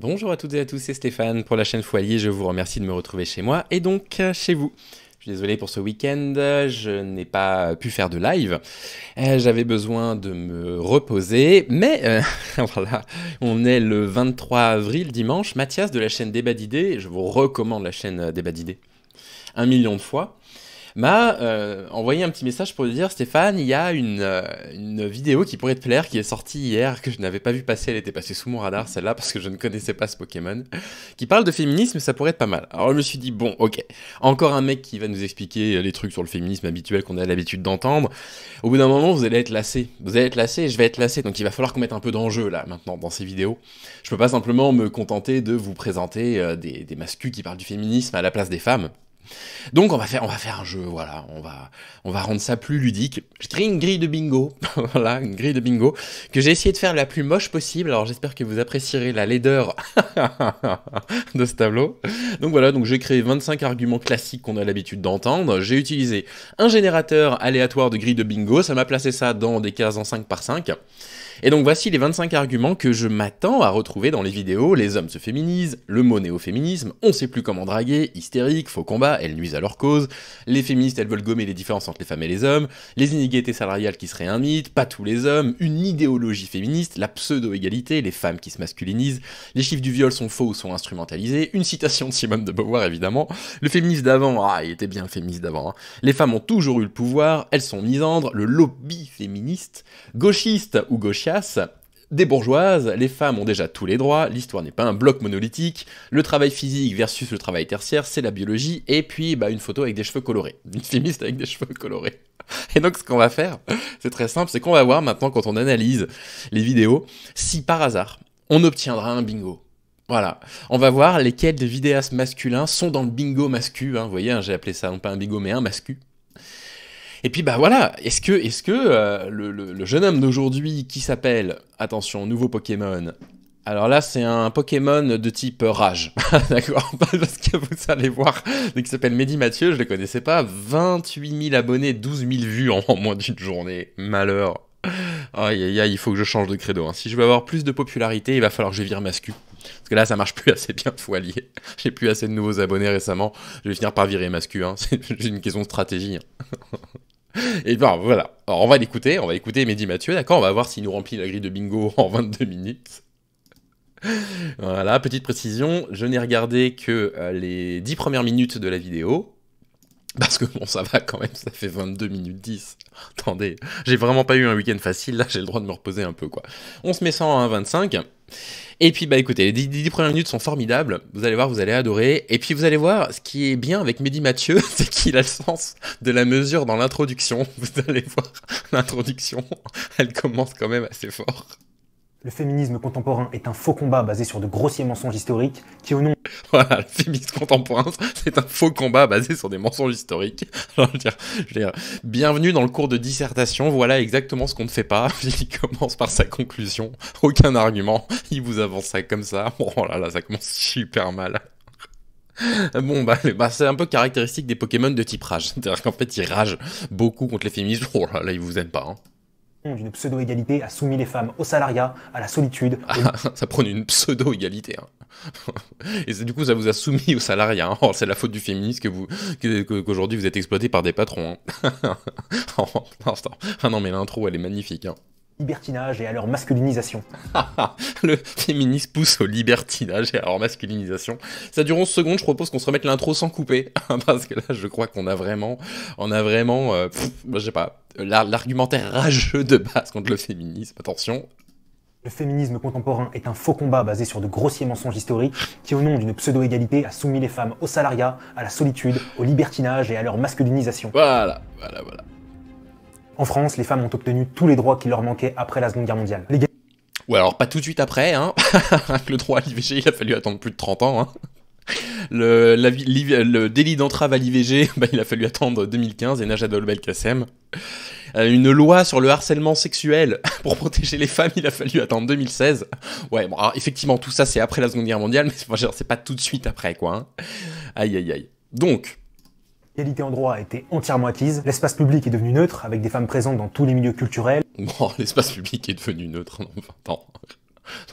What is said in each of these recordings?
Bonjour à toutes et à tous, c'est Stéphane pour la chaîne Foyer, je vous remercie de me retrouver chez moi et donc chez vous. Je suis désolé pour ce week-end, je n'ai pas pu faire de live, j'avais besoin de me reposer, mais voilà, on est le 23 avril, dimanche. Mathias de la chaîne Débat d'idées, je vous recommande la chaîne Débat d'idées 1 million de fois, m'a envoyé un petit message pour lui dire: Stéphane, il y a une vidéo qui pourrait te plaire, qui est sortie hier, que je n'avais pas vu passer, elle était passée sous mon radar, celle-là, parce que je ne connaissais pas ce Pokémon, qui parle de féminisme, ça pourrait être pas mal. Alors je me suis dit, bon, ok, encore un mec qui va nous expliquer les trucs sur le féminisme habituel qu'on a l'habitude d'entendre. Au bout d'un moment, vous allez être lassé, et je vais être lassé, donc il va falloir qu'on mette un peu d'enjeu, là, maintenant, dans ces vidéos. Je peux pas simplement me contenter de vous présenter des mascus qui parlent du féminisme à la place des femmes. Donc on va faire un jeu, voilà, on va rendre ça plus ludique. J'ai créé une grille de bingo, voilà, une grille de bingo, que j'ai essayé de faire la plus moche possible, alors j'espère que vous apprécierez la laideur de ce tableau. Donc voilà, donc j'ai créé 25 arguments classiques qu'on a l'habitude d'entendre, j'ai utilisé un générateur aléatoire de grille de bingo, ça m'a placé ça dans des cases en 5 par 5. Et donc voici les 25 arguments que je m'attends à retrouver dans les vidéos. Les hommes se féminisent, le mot néo-féminisme, on sait plus comment draguer, hystérique, faux combat, elles nuisent à leur cause, les féministes elles veulent gommer les différences entre les femmes et les hommes, les inégalités salariales qui seraient un mythe, pas tous les hommes, une idéologie féministe, la pseudo-égalité, les femmes qui se masculinisent, les chiffres du viol sont faux ou sont instrumentalisés, une citation de Simone de Beauvoir évidemment, le féministe d'avant, il était bien le féministe d'avant, hein. Les femmes ont toujours eu le pouvoir, elles sont misandres, le lobby féministe, gauchiste ou gauchiste, des bourgeoises, les femmes ont déjà tous les droits, l'histoire n'est pas un bloc monolithique, le travail physique versus le travail tertiaire, c'est la biologie, et puis une photo avec des cheveux colorés, une féministe avec des cheveux colorés. Et donc ce qu'on va faire, c'est très simple, c'est qu'on va voir maintenant quand on analyse les vidéos, si par hasard, on obtiendra un bingo. Voilà, on va voir lesquels des vidéastes masculins sont dans le bingo mascu, hein, vous voyez, hein, j'ai appelé ça non pas un bingo mais un mascu. Et puis voilà, est-ce que le jeune homme d'aujourd'hui qui s'appelle, attention, nouveau Pokémon, alors là c'est un Pokémon de type rage, d'accord, parce que vous allez voir, qui s'appelle Mehdi Mathieu, je ne le connaissais pas, 28 000 abonnés, 12 000 vues en moins d'une journée, malheur. Aïe aïe aïe, il faut que je change de credo, hein. Si je veux avoir plus de popularité, il va falloir que je vire mascu. Parce que là, ça marche plus assez bien de fois lié. J'ai plus assez de nouveaux abonnés récemment. Je vais finir par virer mascu, hein. C'est une question de stratégie, hein. Et voilà. Alors on va l'écouter, Mehdi Mathieu, d'accord, on va voir s'il nous remplit la grille de bingo en 22 minutes. Voilà, petite précision, je n'ai regardé que les 10 premières minutes de la vidéo. Parce que bon, ça va quand même, ça fait 22 minutes 10. Attendez, j'ai vraiment pas eu un week-end facile, là j'ai le droit de me reposer un peu, quoi. On se met ça en 1,25. Et puis écoutez, les 10 premières minutes sont formidables, vous allez voir, vous allez adorer. Et puis vous allez voir, ce qui est bien avec Mehdi Mathieu, c'est qu'il a le sens de la mesure dans l'introduction. Vous allez voir, l'introduction, elle commence quand même assez fort. Le féminisme contemporain est un faux combat basé sur de grossiers mensonges historiques qui, au nom... Voilà, le féminisme contemporain, c'est un faux combat basé sur des mensonges historiques. Je veux dire, bienvenue dans le cours de dissertation, voilà exactement ce qu'on ne fait pas. Il commence par sa conclusion, aucun argument, il vous avance ça comme ça. Oh là là, ça commence super mal. Bon, c'est un peu caractéristique des Pokémon de type rage. C'est-à-dire qu'en fait, ils ragent beaucoup contre les féministes. Oh là là, ils vous aiment pas, hein. D'une pseudo-égalité a soumis les femmes au salariat, à la solitude... Ça prône une pseudo-égalité, hein. Et du coup, ça vous a soumis au salariat, hein. Oh, c'est la faute du féminisme qu'aujourd'hui vous êtes exploité par des patrons, hein. Oh, ah non, mais l'intro, elle est magnifique, hein. Libertinage et à leur masculinisation. Le féminisme pousse au libertinage et à leur masculinisation. Ça dure 11 secondes, je propose qu'on se remette l'intro sans couper. Parce que là, je crois qu'on a vraiment, je sais pas, l'argumentaire rageux de base contre le féminisme. Attention. Le féminisme contemporain est un faux combat basé sur de grossiers mensonges historiques qui, au nom d'une pseudo-égalité, a soumis les femmes au salariat, à la solitude, au libertinage et à leur masculinisation. Voilà. En France, les femmes ont obtenu tous les droits qui leur manquaient après la Seconde Guerre mondiale. Ou alors pas tout de suite après, hein. Le droit à l'IVG, il a fallu attendre plus de 30 ans, hein. Le délit d'entrave à l'IVG, il a fallu attendre 2015 et Najat Belkacem. Une loi sur le harcèlement sexuel pour protéger les femmes, il a fallu attendre 2016. Ouais, bon, alors, effectivement, tout ça, c'est après la Seconde Guerre mondiale, mais c'est pas tout de suite après, quoi, hein. Aïe, aïe, aïe. Donc... L'égalité en droit a été entièrement acquise, l'espace public est devenu neutre, avec des femmes présentes dans tous les milieux culturels. Bon, l'espace public est devenu neutre, non, attends.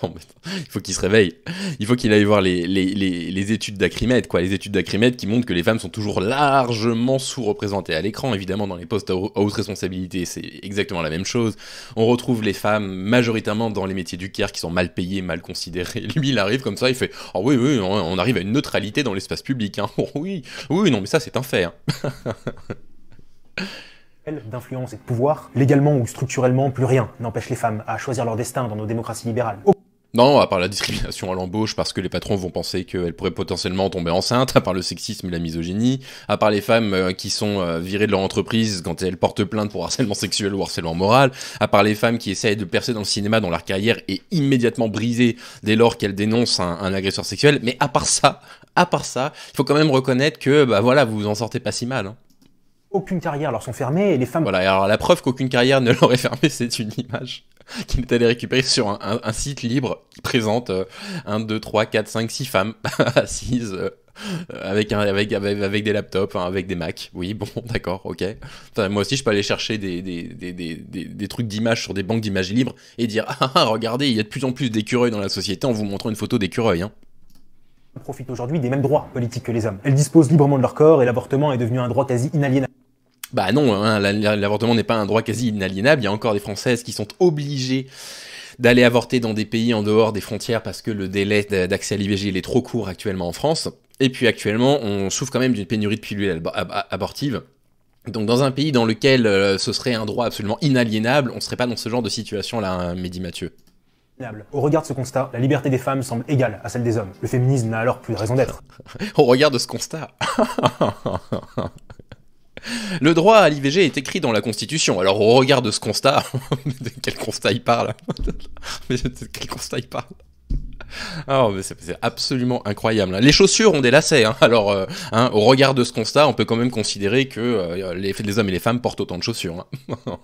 Non, mais il faut qu'il se réveille. Il faut qu'il aille voir les études d'Acrimède, quoi. Les études d'Acrimède qui montrent que les femmes sont toujours largement sous-représentées à l'écran. Évidemment, dans les postes à haute responsabilité, c'est exactement la même chose. On retrouve les femmes majoritairement dans les métiers du care qui sont mal payés, mal considérés. Lui, il arrive comme ça, il fait « Ah oui, oui, on arrive à une neutralité dans l'espace public. Hein. Oh, oui, oui, non, mais ça, c'est un fait. Hein. » d'influence et de pouvoir, légalement ou structurellement, plus rien n'empêche les femmes à choisir leur destin dans nos démocraties libérales. Non, à part la discrimination à l'embauche, parce que les patrons vont penser qu'elles pourraient potentiellement tomber enceintes, à part le sexisme et la misogynie, à part les femmes qui sont virées de leur entreprise quand elles portent plainte pour harcèlement sexuel ou harcèlement moral, à part les femmes qui essayent de percer dans le cinéma dont leur carrière est immédiatement brisée dès lors qu'elles dénoncent un agresseur sexuel, mais à part ça, il faut quand même reconnaître que, bah voilà, vous vous en sortez pas si mal, hein. Aucune carrière leur sont fermées et les femmes... Voilà, et alors la preuve qu'aucune carrière ne leur est fermée, c'est une image qu'il est allé récupérer sur un site libre qui présente 1, 2, 3, 4, 5, 6 femmes assises avec des laptops, hein, avec des Macs. Oui, bon, d'accord, ok. Enfin, moi aussi, je peux aller chercher des trucs d'images sur des banques d'images libres et dire « Ah, regardez, il y a de plus en plus d'écureuils dans la société en vous montrant une photo d'écureuil. Hein. » profitent aujourd'hui des mêmes droits politiques que les hommes. Elles disposent librement de leur corps et l'avortement est devenu un droit quasi inaliénable. Bah non, hein, l'avortement n'est pas un droit quasi inaliénable. Il y a encore des Françaises qui sont obligées d'aller avorter dans des pays en dehors des frontières parce que le délai d'accès à l'IVG est trop court actuellement en France. Et puis actuellement, on souffre quand même d'une pénurie de pilules abortives. Donc dans un pays dans lequel ce serait un droit absolument inaliénable, on serait pas dans ce genre de situation-là, hein, Mehdi Mathieu. Au regard de ce constat, la liberté des femmes semble égale à celle des hommes. Le féminisme n'a alors plus de raison d'être. Au regard de ce constat... Le droit à l'IVG est écrit dans la Constitution. Alors, au regard de ce constat... de quel constat il parle? Mais de quel constat il parle? Oh, mais c'est absolument incroyable. Les chaussures ont des lacets. Hein. Alors, au regard de ce constat, on peut quand même considérer que les hommes et les femmes portent autant de chaussures. Hein.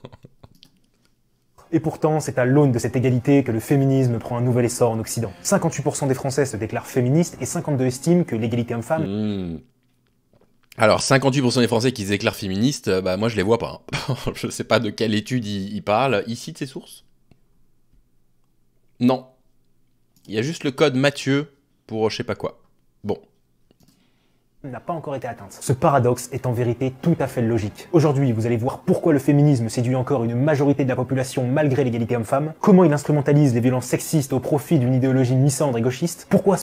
Et pourtant, c'est à l'aune de cette égalité que le féminisme prend un nouvel essor en Occident. 58% des Français se déclarent féministes et 52% estiment que l'égalité homme-femme... Alors, 58% des Français qui se déclarent féministes, bah moi je les vois pas. Hein. Je sais pas de quelle étude ils parlent. Ils citent ces sources? Non. Il y a juste le code Mathieu pour je sais pas quoi. Bon. N'a pas encore été atteinte. Ce paradoxe est en vérité tout à fait logique. Aujourd'hui, vous allez voir pourquoi le féminisme séduit encore une majorité de la population malgré l'égalité homme-femme, comment il instrumentalise les violences sexistes au profit d'une idéologie misandre et gauchiste, pourquoi...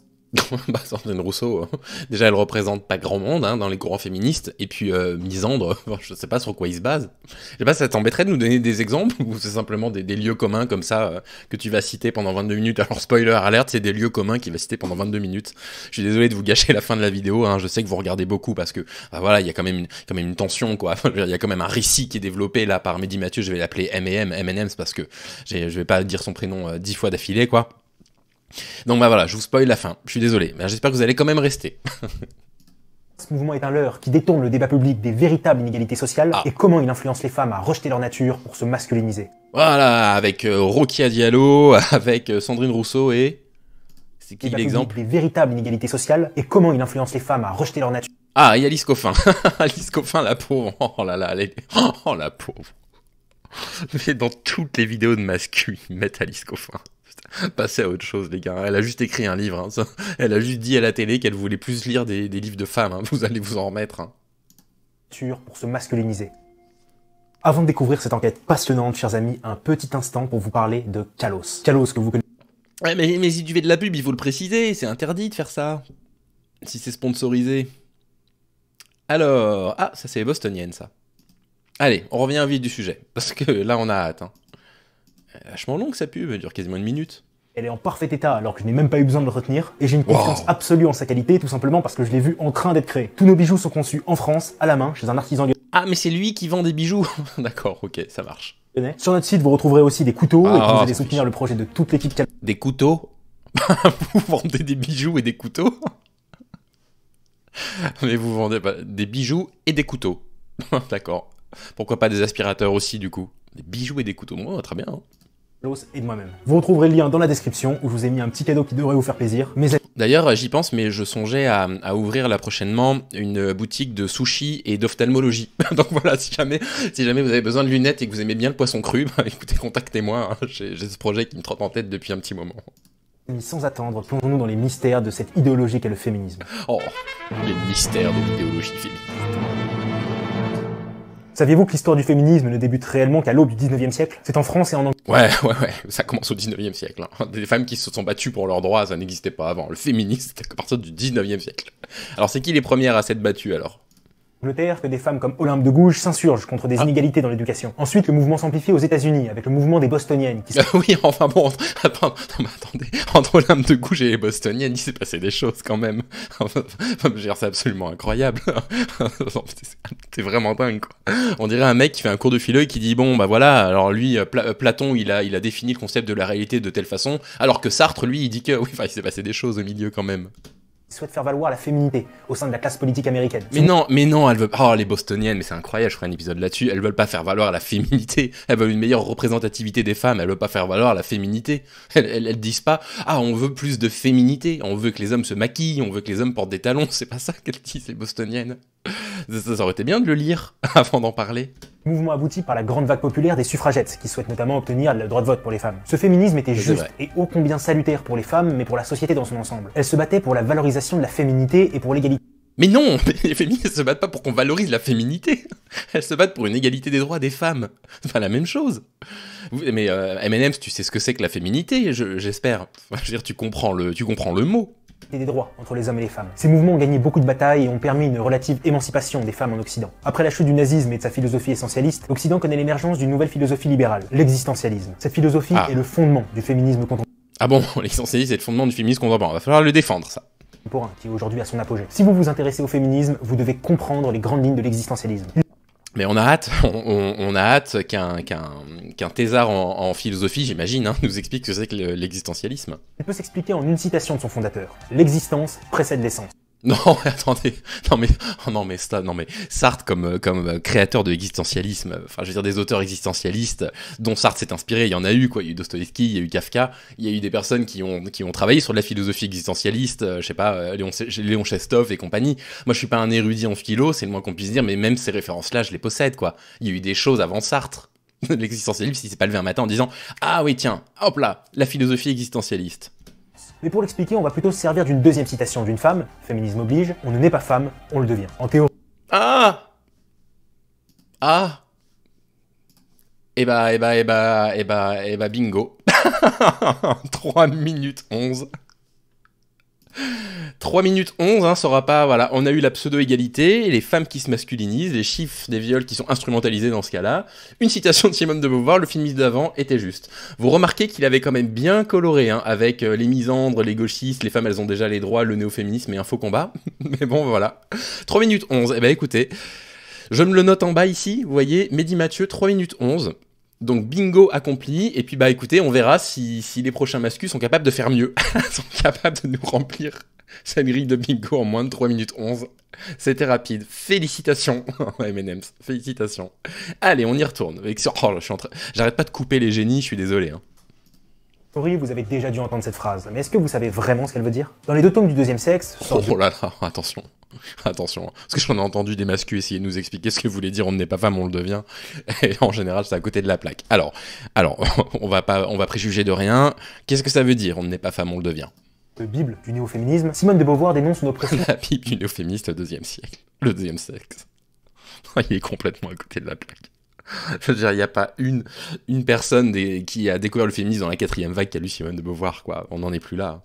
Bah, Sandrine Rousseau, déjà elle représente pas grand monde hein, dans les courants féministes, et puis misandre, je sais pas sur quoi il se base. Je sais pas, ça t'embêterait de nous donner des exemples, ou c'est simplement des lieux communs comme ça, que tu vas citer pendant 22 minutes. Alors spoiler alert, c'est des lieux communs qu'il va citer pendant 22 minutes. Je suis désolé de vous gâcher la fin de la vidéo, hein, je sais que vous regardez beaucoup, parce que, bah voilà, il y a quand même une tension, quoi. Il y a quand même un récit qui est développé là par Mehdi Mathieu, je vais l'appeler M&M's, parce que je vais pas dire son prénom 10 fois d'affilée, quoi. Donc bah voilà, je vous spoil la fin, je suis désolé, mais j'espère que vous allez quand même rester. Ce mouvement est un leurre qui détourne le débat public des véritables inégalités sociales et comment il influence les femmes à rejeter leur nature pour se masculiniser. Voilà, avec Rokia Diallo, avec Sandrine Rousseau et... C'est qui l'exemple? Des véritables inégalités sociales et comment il influence les femmes à rejeter leur nature. Ah, et Alice Coffin. Alice Coffin, la pauvre. Oh là là, oh la pauvre. Mais dans toutes les vidéos de mascu, ils mettent Alice Coffin. Passez à autre chose, les gars. Elle a juste écrit un livre. Hein. Elle a juste dit à la télé qu'elle voulait plus lire des livres de femmes. Hein. Vous allez vous en remettre. Hein. Pour se masculiniser. Avant de découvrir cette enquête passionnante, chers amis, un petit instant pour vous parler de Kalos. Kalos, que vous connaissez. Ouais, mais si tu fais de la pub, il faut le préciser. C'est interdit de faire ça. Si c'est sponsorisé. Alors... Ah, ça c'est les bostoniennes, ça. Allez, on revient vite du sujet. Parce que là, on a hâte. Hein. Vachement long que sa pub, elle dure quasiment une minute. Elle est en parfait état alors que je n'ai même pas eu besoin de le retenir et j'ai une confiance absolue en sa qualité tout simplement parce que je l'ai vu en train d'être créé. Tous nos bijoux sont conçus en France, à la main, chez un artisan lyonnais. Ah mais c'est lui qui vend des bijoux. D'accord, ok, ça marche. Sur notre site vous retrouverez aussi des couteaux et vous allez soutenir le projet de toute l'équipe. Des couteaux? Vous vendez des bijoux et des couteaux? Mais vous vendez pas des bijoux et des couteaux. D'accord. Pourquoi pas des aspirateurs aussi du coup? Des bijoux et des couteaux, oh, très bien. Hein. Et de moi-même. Vous retrouverez le lien dans la description où je vous ai mis un petit cadeau qui devrait vous faire plaisir. Mais D'ailleurs, j'y pense, mais je songeais à ouvrir là prochainement une boutique de sushi et d'ophtalmologie. Donc voilà, si jamais vous avez besoin de lunettes et que vous aimez bien le poisson cru, bah, écoutez, contactez-moi, hein. J'ai ce projet qui me trotte en tête depuis un petit moment. Sans attendre, plongeons-nous dans les mystères de cette idéologie qu'est le féminisme. Oh, les mystères de l'idéologie féministe. Saviez-vous que l'histoire du féminisme ne débute réellement qu'à l'aube du 19e siècle? C'est en France et en Angleterre. Ouais, ça commence au 19e siècle. Hein. Des femmes qui se sont battues pour leurs droits, ça n'existait pas avant. Le féminisme, c'était à partir du 19e siècle. Alors c'est qui les premières à s'être battues alors? Que des femmes comme Olympe de Gouges s'insurgent contre des inégalités dans l'éducation. Ensuite, le mouvement s'amplifie aux États-Unis avec le mouvement des Bostoniennes. Oui, enfin bon, attendez, entre Olympe de Gouges et les Bostoniennes, il s'est passé des choses quand même. Enfin, je veux dire, c'est absolument incroyable. C'est vraiment dingue, quoi. On dirait un mec qui fait un cours de philo et qui dit, bon, bah voilà, alors lui, Platon, il a défini le concept de la réalité de telle façon, alors que Sartre, lui, il dit que, oui, enfin, il s'est passé des choses au milieu quand même. Souhaitent faire valoir la féminité au sein de la classe politique américaine. Mais non, elles veulent... Oh, les Bostoniennes, mais c'est incroyable, je ferai un épisode là-dessus. Elles veulent pas faire valoir la féminité. Elles veulent une meilleure représentativité des femmes. Elles veulent pas faire valoir la féminité. Elles disent pas, ah, on veut plus de féminité. On veut que les hommes se maquillent. On veut que les hommes portent des talons. C'est pas ça qu'elles disent, les Bostoniennes. Ça aurait été bien de le lire avant d'en parler. Mouvement abouti par la grande vague populaire des suffragettes, qui souhaitent notamment obtenir le droit de vote pour les femmes. Ce féminisme était juste et ô combien salutaire pour les femmes, mais pour la société dans son ensemble. Elles se battaient pour la valorisation de la féminité et pour l'égalité. Mais non, les féministes se battent pas pour qu'on valorise la féminité. Elles se battent pour une égalité des droits des femmes. C'est pas la même chose. Mais M&M's, tu sais ce que c'est que la féminité, j'espère. Je veux dire, tu comprends le mot. Et des droits entre les hommes et les femmes. Ces mouvements ont gagné beaucoup de batailles et ont permis une relative émancipation des femmes en Occident. Après la chute du nazisme et de sa philosophie essentialiste, l'Occident connaît l'émergence d'une nouvelle philosophie libérale, l'existentialisme. Cette philosophie est le fondement du féminisme contemporain. Ah bon, l'existentialisme est le fondement du féminisme contemporain. Va falloir le défendre, ça. Qui est aujourd'hui à son apogée. Si vous vous intéressez au féminisme, vous devez comprendre les grandes lignes de l'existentialisme. Mais on a hâte, on a hâte qu'un thésard en philosophie, j'imagine, hein, nous explique ce que c'est que l'existentialisme. Il peut s'expliquer en une citation de son fondateur. L'existence précède l'essence. Non, attendez, non mais Sartre comme créateur de l'existentialisme, enfin je veux dire des auteurs existentialistes dont Sartre s'est inspiré, il y en a eu quoi, il y a eu Dostoïevski, il y a eu Kafka, il y a eu des personnes qui ont travaillé sur de la philosophie existentialiste, je sais pas, Léon Chestov et compagnie. Moi je suis pas un érudit en philo, c'est le moins qu'on puisse dire, mais même ces références-là, je les possède quoi. Il y a eu des choses avant Sartre. L'existentialisme, il s'est pas levé un matin en disant ah oui tiens, hop là, la philosophie existentialiste. Mais pour l'expliquer, on va plutôt se servir d'une deuxième citation d'une femme, féminisme oblige, on ne naît pas femme, on le devient. En théorie. Ah Eh bah, bingo. 3 minutes 11. 3 minutes 11, hein, ça aura pas, voilà, on a eu la pseudo-égalité, les femmes qui se masculinisent, les chiffres des viols qui sont instrumentalisés dans ce cas-là. Une citation de Simone de Beauvoir, le féministe d'avant était juste. Vous remarquez qu'il avait quand même bien coloré, hein, avec les misandres, les gauchistes, les femmes elles ont déjà les droits, le néo-féminisme et un faux combat. Mais bon, voilà. 3 minutes 11, eh ben écoutez, je me le note en bas ici, vous voyez, Mehdi Mathieu, 3 minutes 11. Donc bingo accompli, et puis bah écoutez, on verra si les prochains mascus sont capables de faire mieux, sont capables de nous remplir cette grille de bingo en moins de 3 minutes 11. C'était rapide, félicitations M&M's, félicitations. Allez, on y retourne. J'arrête pas de couper les génies, je suis désolé. Hein. Oui, vous avez déjà dû entendre cette phrase, mais est-ce que vous savez vraiment ce qu'elle veut dire? Dans les 2 tomes du deuxième sexe... Oh là là, attention, parce que j'en ai entendu des mascus essayer de nous expliquer ce que voulait dire on n'est pas femme, on le devient, et en général c'est à côté de la plaque. Alors, on va préjuger de rien, qu'est-ce que ça veut dire on n'est pas femme, on le devient? Bible du néo-féminisme, Simone de Beauvoir dénonce une oppression... La Bible du néo-féministe au 2e siècle, le 2e sexe. Il est complètement à côté de la plaque. Je veux dire, il n'y a pas une personne qui a découvert le féminisme dans la 4e vague qui a lu Simone de Beauvoir, quoi. On n'en est plus là.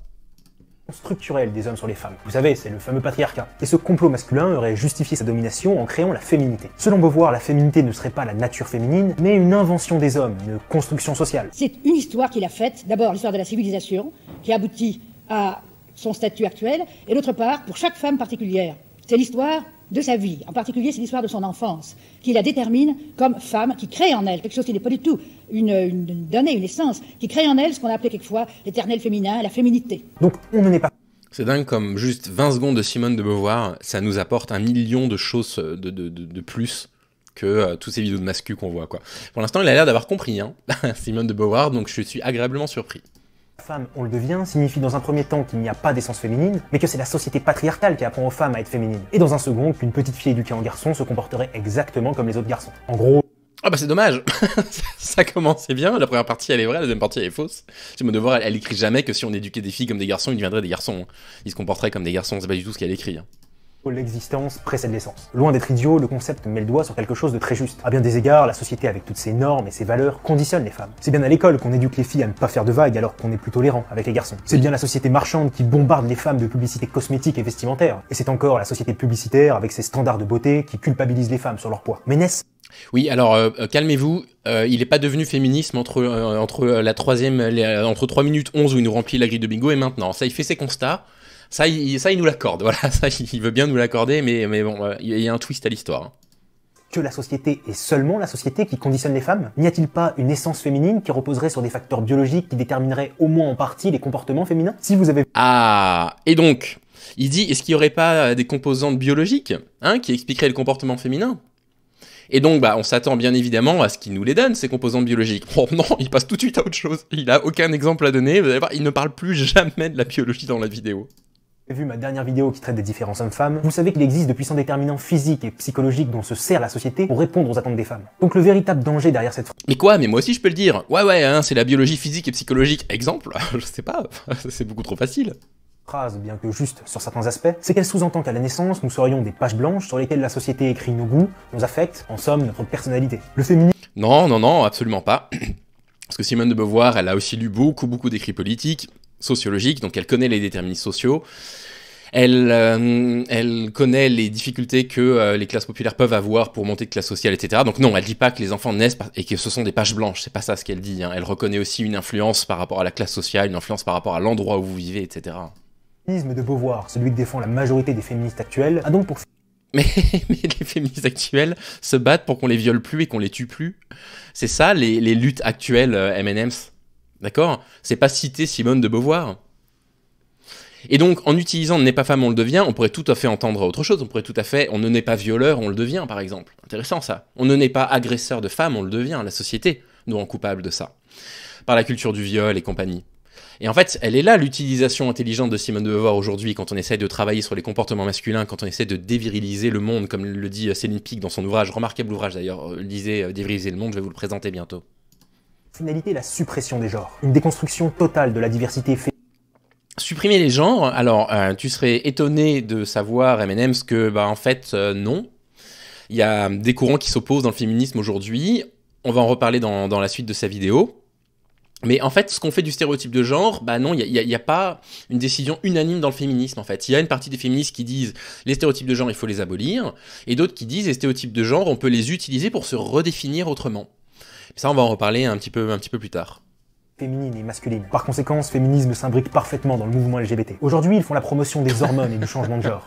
Structurel des hommes sur les femmes. Vous savez, c'est le fameux patriarcat. Et ce complot masculin aurait justifié sa domination en créant la féminité. Selon Beauvoir, la féminité ne serait pas la nature féminine, mais une invention des hommes, une construction sociale. C'est une histoire qu'il a faite, d'abord l'histoire de la civilisation, qui aboutit à son statut actuel, et d'autre part, pour chaque femme particulière. C'est l'histoire de sa vie, en particulier c'est l'histoire de son enfance, qui la détermine comme femme, qui crée en elle quelque chose qui n'est pas du tout une donnée, une essence, qui crée en elle ce qu'on a appelé quelquefois l'éternel féminin, la féminité. Donc on ne n'est pas... C'est dingue comme juste 20 secondes de Simone de Beauvoir, ça nous apporte 1 million de choses de plus que tous ces vidéos de mascus qu'on voit, quoi. Pour l'instant, il a l'air d'avoir compris, hein, Simone de Beauvoir, donc je suis agréablement surpris. Femme, on le devient, signifie dans un premier temps qu'il n'y a pas d'essence féminine, mais que c'est la société patriarcale qui apprend aux femmes à être féminines. Et dans un second, qu'une petite fille éduquée en garçon se comporterait exactement comme les autres garçons. En gros... Ah bah c'est dommage. Ça commençait bien, la première partie elle est vraie, la deuxième partie elle est fausse. Simone de Beauvoir elle écrit jamais que si on éduquait des filles comme des garçons, ils deviendraient des garçons. Ils se comporteraient comme des garçons, c'est pas du tout ce qu'elle écrit. L'existence précède l'essence. Loin d'être idiot, le concept met le doigt sur quelque chose de très juste. À bien des égards, la société avec toutes ses normes et ses valeurs conditionne les femmes. C'est bien à l'école qu'on éduque les filles à ne pas faire de vagues alors qu'on est plus tolérant avec les garçons. C'est bien la société marchande qui bombarde les femmes de publicités cosmétiques et vestimentaires. Et c'est encore la société publicitaire avec ses standards de beauté qui culpabilise les femmes sur leur poids. Mais n'est-ce... Oui, alors calmez-vous, il n'est pas devenu féminisme entre 3 minutes 11 où il nous remplit la grille de bingo et maintenant. Ça, il fait ses constats. Ça, il nous l'accorde, voilà, ça, il veut bien nous l'accorder, mais bon, il y a un twist à l'histoire. Que la société est seulement la société qui conditionne les femmes? N'y a-t-il pas une essence féminine qui reposerait sur des facteurs biologiques qui détermineraient au moins en partie les comportements féminins? Si vous avez... Ah, et donc, il dit, est-ce qu'il n'y aurait pas des composantes biologiques qui expliqueraient le comportement féminin? Et donc, on s'attend bien évidemment à ce qu'il nous les donne, ces composantes biologiques. Oh non, il passe tout de suite à autre chose, il a aucun exemple à donner, vous allez voir, il ne parle plus jamais de la biologie dans la vidéo. Vu ma dernière vidéo qui traite des différences hommes-femmes, vous savez qu'il existe de puissants déterminants physiques et psychologiques dont se sert la société pour répondre aux attentes des femmes. Donc le véritable danger derrière cette phrase... Mais quoi? Mais moi aussi je peux le dire. Ouais, c'est la biologie physique et psychologique. Exemple? Je sais pas, c'est beaucoup trop facile. Phrase, bien que juste sur certains aspects, c'est qu'elle sous-entend qu'à la naissance, nous serions des pages blanches sur lesquelles la société écrit nos goûts, nos affects, en somme, notre personnalité. Le féminisme... Non, absolument pas. Parce que Simone de Beauvoir, elle a aussi lu beaucoup d'écrits politiques, sociologiques, donc elle connaît les déterminismes sociaux. Elle connaît les difficultés que les classes populaires peuvent avoir pour monter de classe sociale, etc. Donc non, elle dit pas que les enfants naissent et que ce sont des pages blanches, c'est pas ça ce qu'elle dit. Elle reconnaît aussi une influence par rapport à la classe sociale, une influence par rapport à l'endroit où vous vivez, etc. Le féminisme de Beauvoir, celui que défend la majorité des féministes actuelles, a donc pour... Mais les féministes actuelles se battent pour qu'on les viole plus et qu'on les tue plus. C'est ça les luttes actuelles M&M's. D'accord? C'est pas citer Simone de Beauvoir. Et donc, en utilisant « n'est pas femme, on le devient », on pourrait tout à fait entendre autre chose. On pourrait tout à fait « on ne naît pas violeur, on le devient », par exemple. Intéressant, ça. On ne naît pas agresseur de femmes, on le devient. La société nous rend coupable de ça. Par la culture du viol et compagnie. Et en fait, elle est là, l'utilisation intelligente de Simone de Beauvoir aujourd'hui, quand on essaie de travailler sur les comportements masculins, quand on essaie de déviriliser le monde, comme le dit Céline Picq dans son ouvrage, remarquable ouvrage d'ailleurs, lisez « Déviriliser le monde », je vais vous le présenter bientôt. Finalité, la suppression des genres. Une déconstruction totale de la diversité féminine. Supprimer les genres, alors tu serais étonné de savoir, M&M's, que en fait non. Il y a des courants qui s'opposent dans le féminisme aujourd'hui, on va en reparler dans la suite de sa vidéo. Mais en fait, ce qu'on fait du stéréotype de genre, non, il y a pas une décision unanime dans le féminisme en fait. Il y a une partie des féministes qui disent les stéréotypes de genre, il faut les abolir, et d'autres qui disent les stéréotypes de genre, on peut les utiliser pour se redéfinir autrement. Ça, on va en reparler un petit peu plus tard. Féminine et masculine. Par conséquent, ce féminisme s'imbrique parfaitement dans le mouvement LGBT. Aujourd'hui, ils font la promotion des hormones et du changement de genre.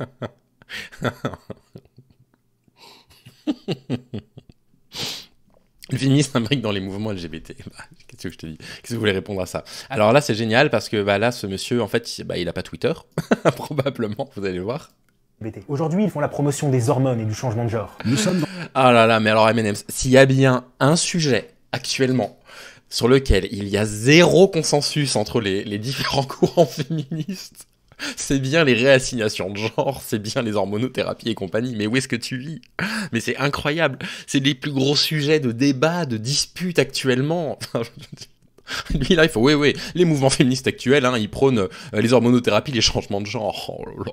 Le féminisme s'imbrique dans les mouvements LGBT. Qu'est-ce que je te dis? Qu'est-ce que vous voulez répondre à ça? Alors là, c'est génial parce que là, ce monsieur, en fait, il a pas Twitter. Probablement, vous allez voir. Aujourd'hui, ils font la promotion des hormones et du changement de genre. Nous sommes... Ah là là, mais alors M&M's, s'il y a bien un sujet actuellement sur lequel il y a zéro consensus entre les différents courants féministes, c'est bien les réassignations de genre, c'est bien les hormonothérapies et compagnie. Mais où est-ce que tu vis? Mais c'est incroyable, c'est les plus gros sujets de débat, de dispute actuellement. Lui là, il faut, oui, les mouvements féministes actuels, ils prônent les hormonothérapies, les changements de genre. Oh là là.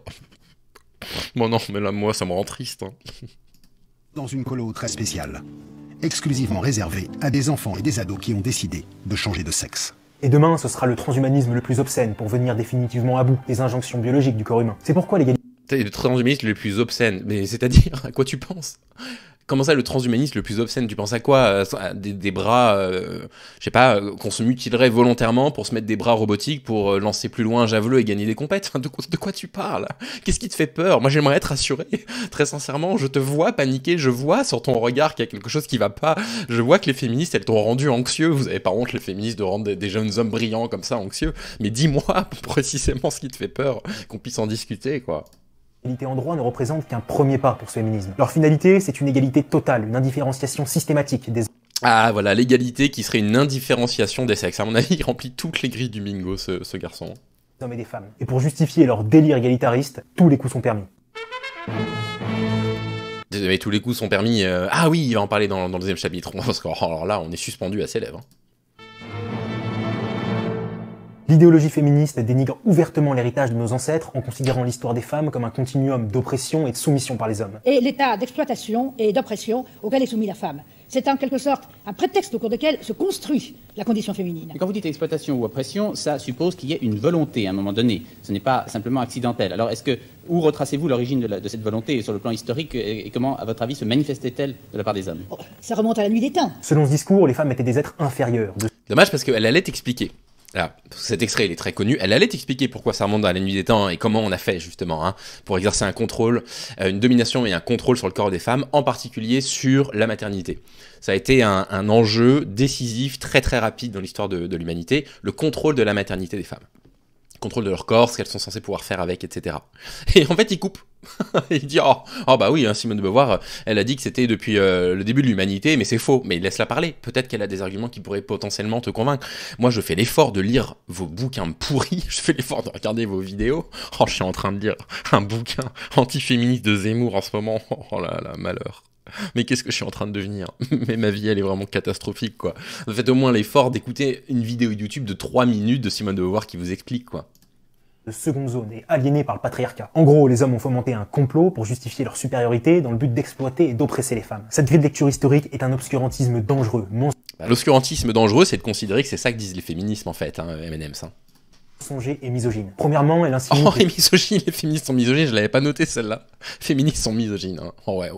Bon non, mais là, moi, ça me rend triste. Dans une colo très spéciale, exclusivement réservée à des enfants et des ados qui ont décidé de changer de sexe. Et demain, ce sera le transhumanisme le plus obscène pour venir définitivement à bout des injonctions biologiques du corps humain. C'est pourquoi l'égalité... Le transhumanisme le plus obscène, mais c'est-à-dire, à quoi tu penses? Comment ça, le transhumanisme le plus obscène? Tu penses à quoi? Des bras, je sais pas, qu'on se mutilerait volontairement pour se mettre des bras robotiques pour lancer plus loin un javelot et gagner des compètes? De quoi tu parles? Qu'est-ce qui te fait peur? Moi, j'aimerais être rassuré. Très sincèrement, je te vois paniquer, je vois sur ton regard qu'il y a quelque chose qui va pas. Je vois que les féministes, elles t'ont rendu anxieux. Vous avez pas honte, les féministes, de rendre des jeunes hommes brillants comme ça anxieux. Mais dis-moi précisément ce qui te fait peur, qu'on puisse en discuter, quoi. L'égalité en droit ne représente qu'un premier pas pour ce féminisme. Leur finalité, c'est une égalité totale, une indifférenciation systématique des... Ah voilà, l'égalité qui serait une indifférenciation des sexes. À mon avis, il remplit toutes les grilles du bingo, ce garçon. Des hommes et des femmes. Et pour justifier leur délire égalitariste, tous les coups sont permis. Mais tous les coups sont permis. Ah oui, il va en parler dans le deuxième chapitre. Parce que alors là, on est suspendu à ses lèvres. L'idéologie féministe dénigre ouvertement l'héritage de nos ancêtres en considérant l'histoire des femmes comme un continuum d'oppression et de soumission par les hommes. Et l'état d'exploitation et d'oppression auquel est soumise la femme. C'est en quelque sorte un prétexte au cours duquel se construit la condition féminine. Et quand vous dites exploitation ou oppression, ça suppose qu'il y ait une volonté à un moment donné. Ce n'est pas simplement accidentel. Alors, où retracez-vous l'origine de cette volonté sur le plan historique et comment, à votre avis, se manifestait-elle de la part des hommes? Ça remonte à la nuit des temps. Selon ce discours, les femmes étaient des êtres inférieurs. Dommage parce qu'elle allait t'expliquer. Là, cet extrait il est très connu, elle allait t'expliquer pourquoi ça remonte à la nuit des temps et comment on a fait justement pour exercer un contrôle, une domination et un contrôle sur le corps des femmes, en particulier sur la maternité. Ça a été un enjeu décisif, très très rapide dans l'histoire de l'humanité, le contrôle de la maternité des femmes. Contrôle de leur corps, ce qu'elles sont censées pouvoir faire avec, etc. Et en fait, il coupe. Il dit oh bah oui, Simone de Beauvoir, elle a dit que c'était depuis le début de l'humanité, mais c'est faux. Mais laisse-la parler. Peut-être qu'elle a des arguments qui pourraient potentiellement te convaincre. Moi, je fais l'effort de lire vos bouquins pourris. Je fais l'effort de regarder vos vidéos. Je suis en train de lire un bouquin antiféministe de Zemmour en ce moment. Oh là là, malheur. Mais qu'est-ce que je suis en train de devenir? Mais ma vie, elle est vraiment catastrophique, quoi. Faites au moins l'effort d'écouter une vidéo YouTube de 3 minutes de Simone de Beauvoir qui vous explique, quoi. De seconde zone et aliénés par le patriarcat. En gros, les hommes ont fomenté un complot pour justifier leur supériorité dans le but d'exploiter et d'oppresser les femmes. Cette grille de lecture historique est un obscurantisme dangereux. L'obscurantisme dangereux, c'est de considérer que c'est ça que disent les féminismes, en fait, M&M's. Mensonger et misogyne. Premièrement, elle insinue... Oh, et misogyne, les féministes sont misogynes, je l'avais pas noté celle-là. Féministes sont misogynes, hein. Oh ouais.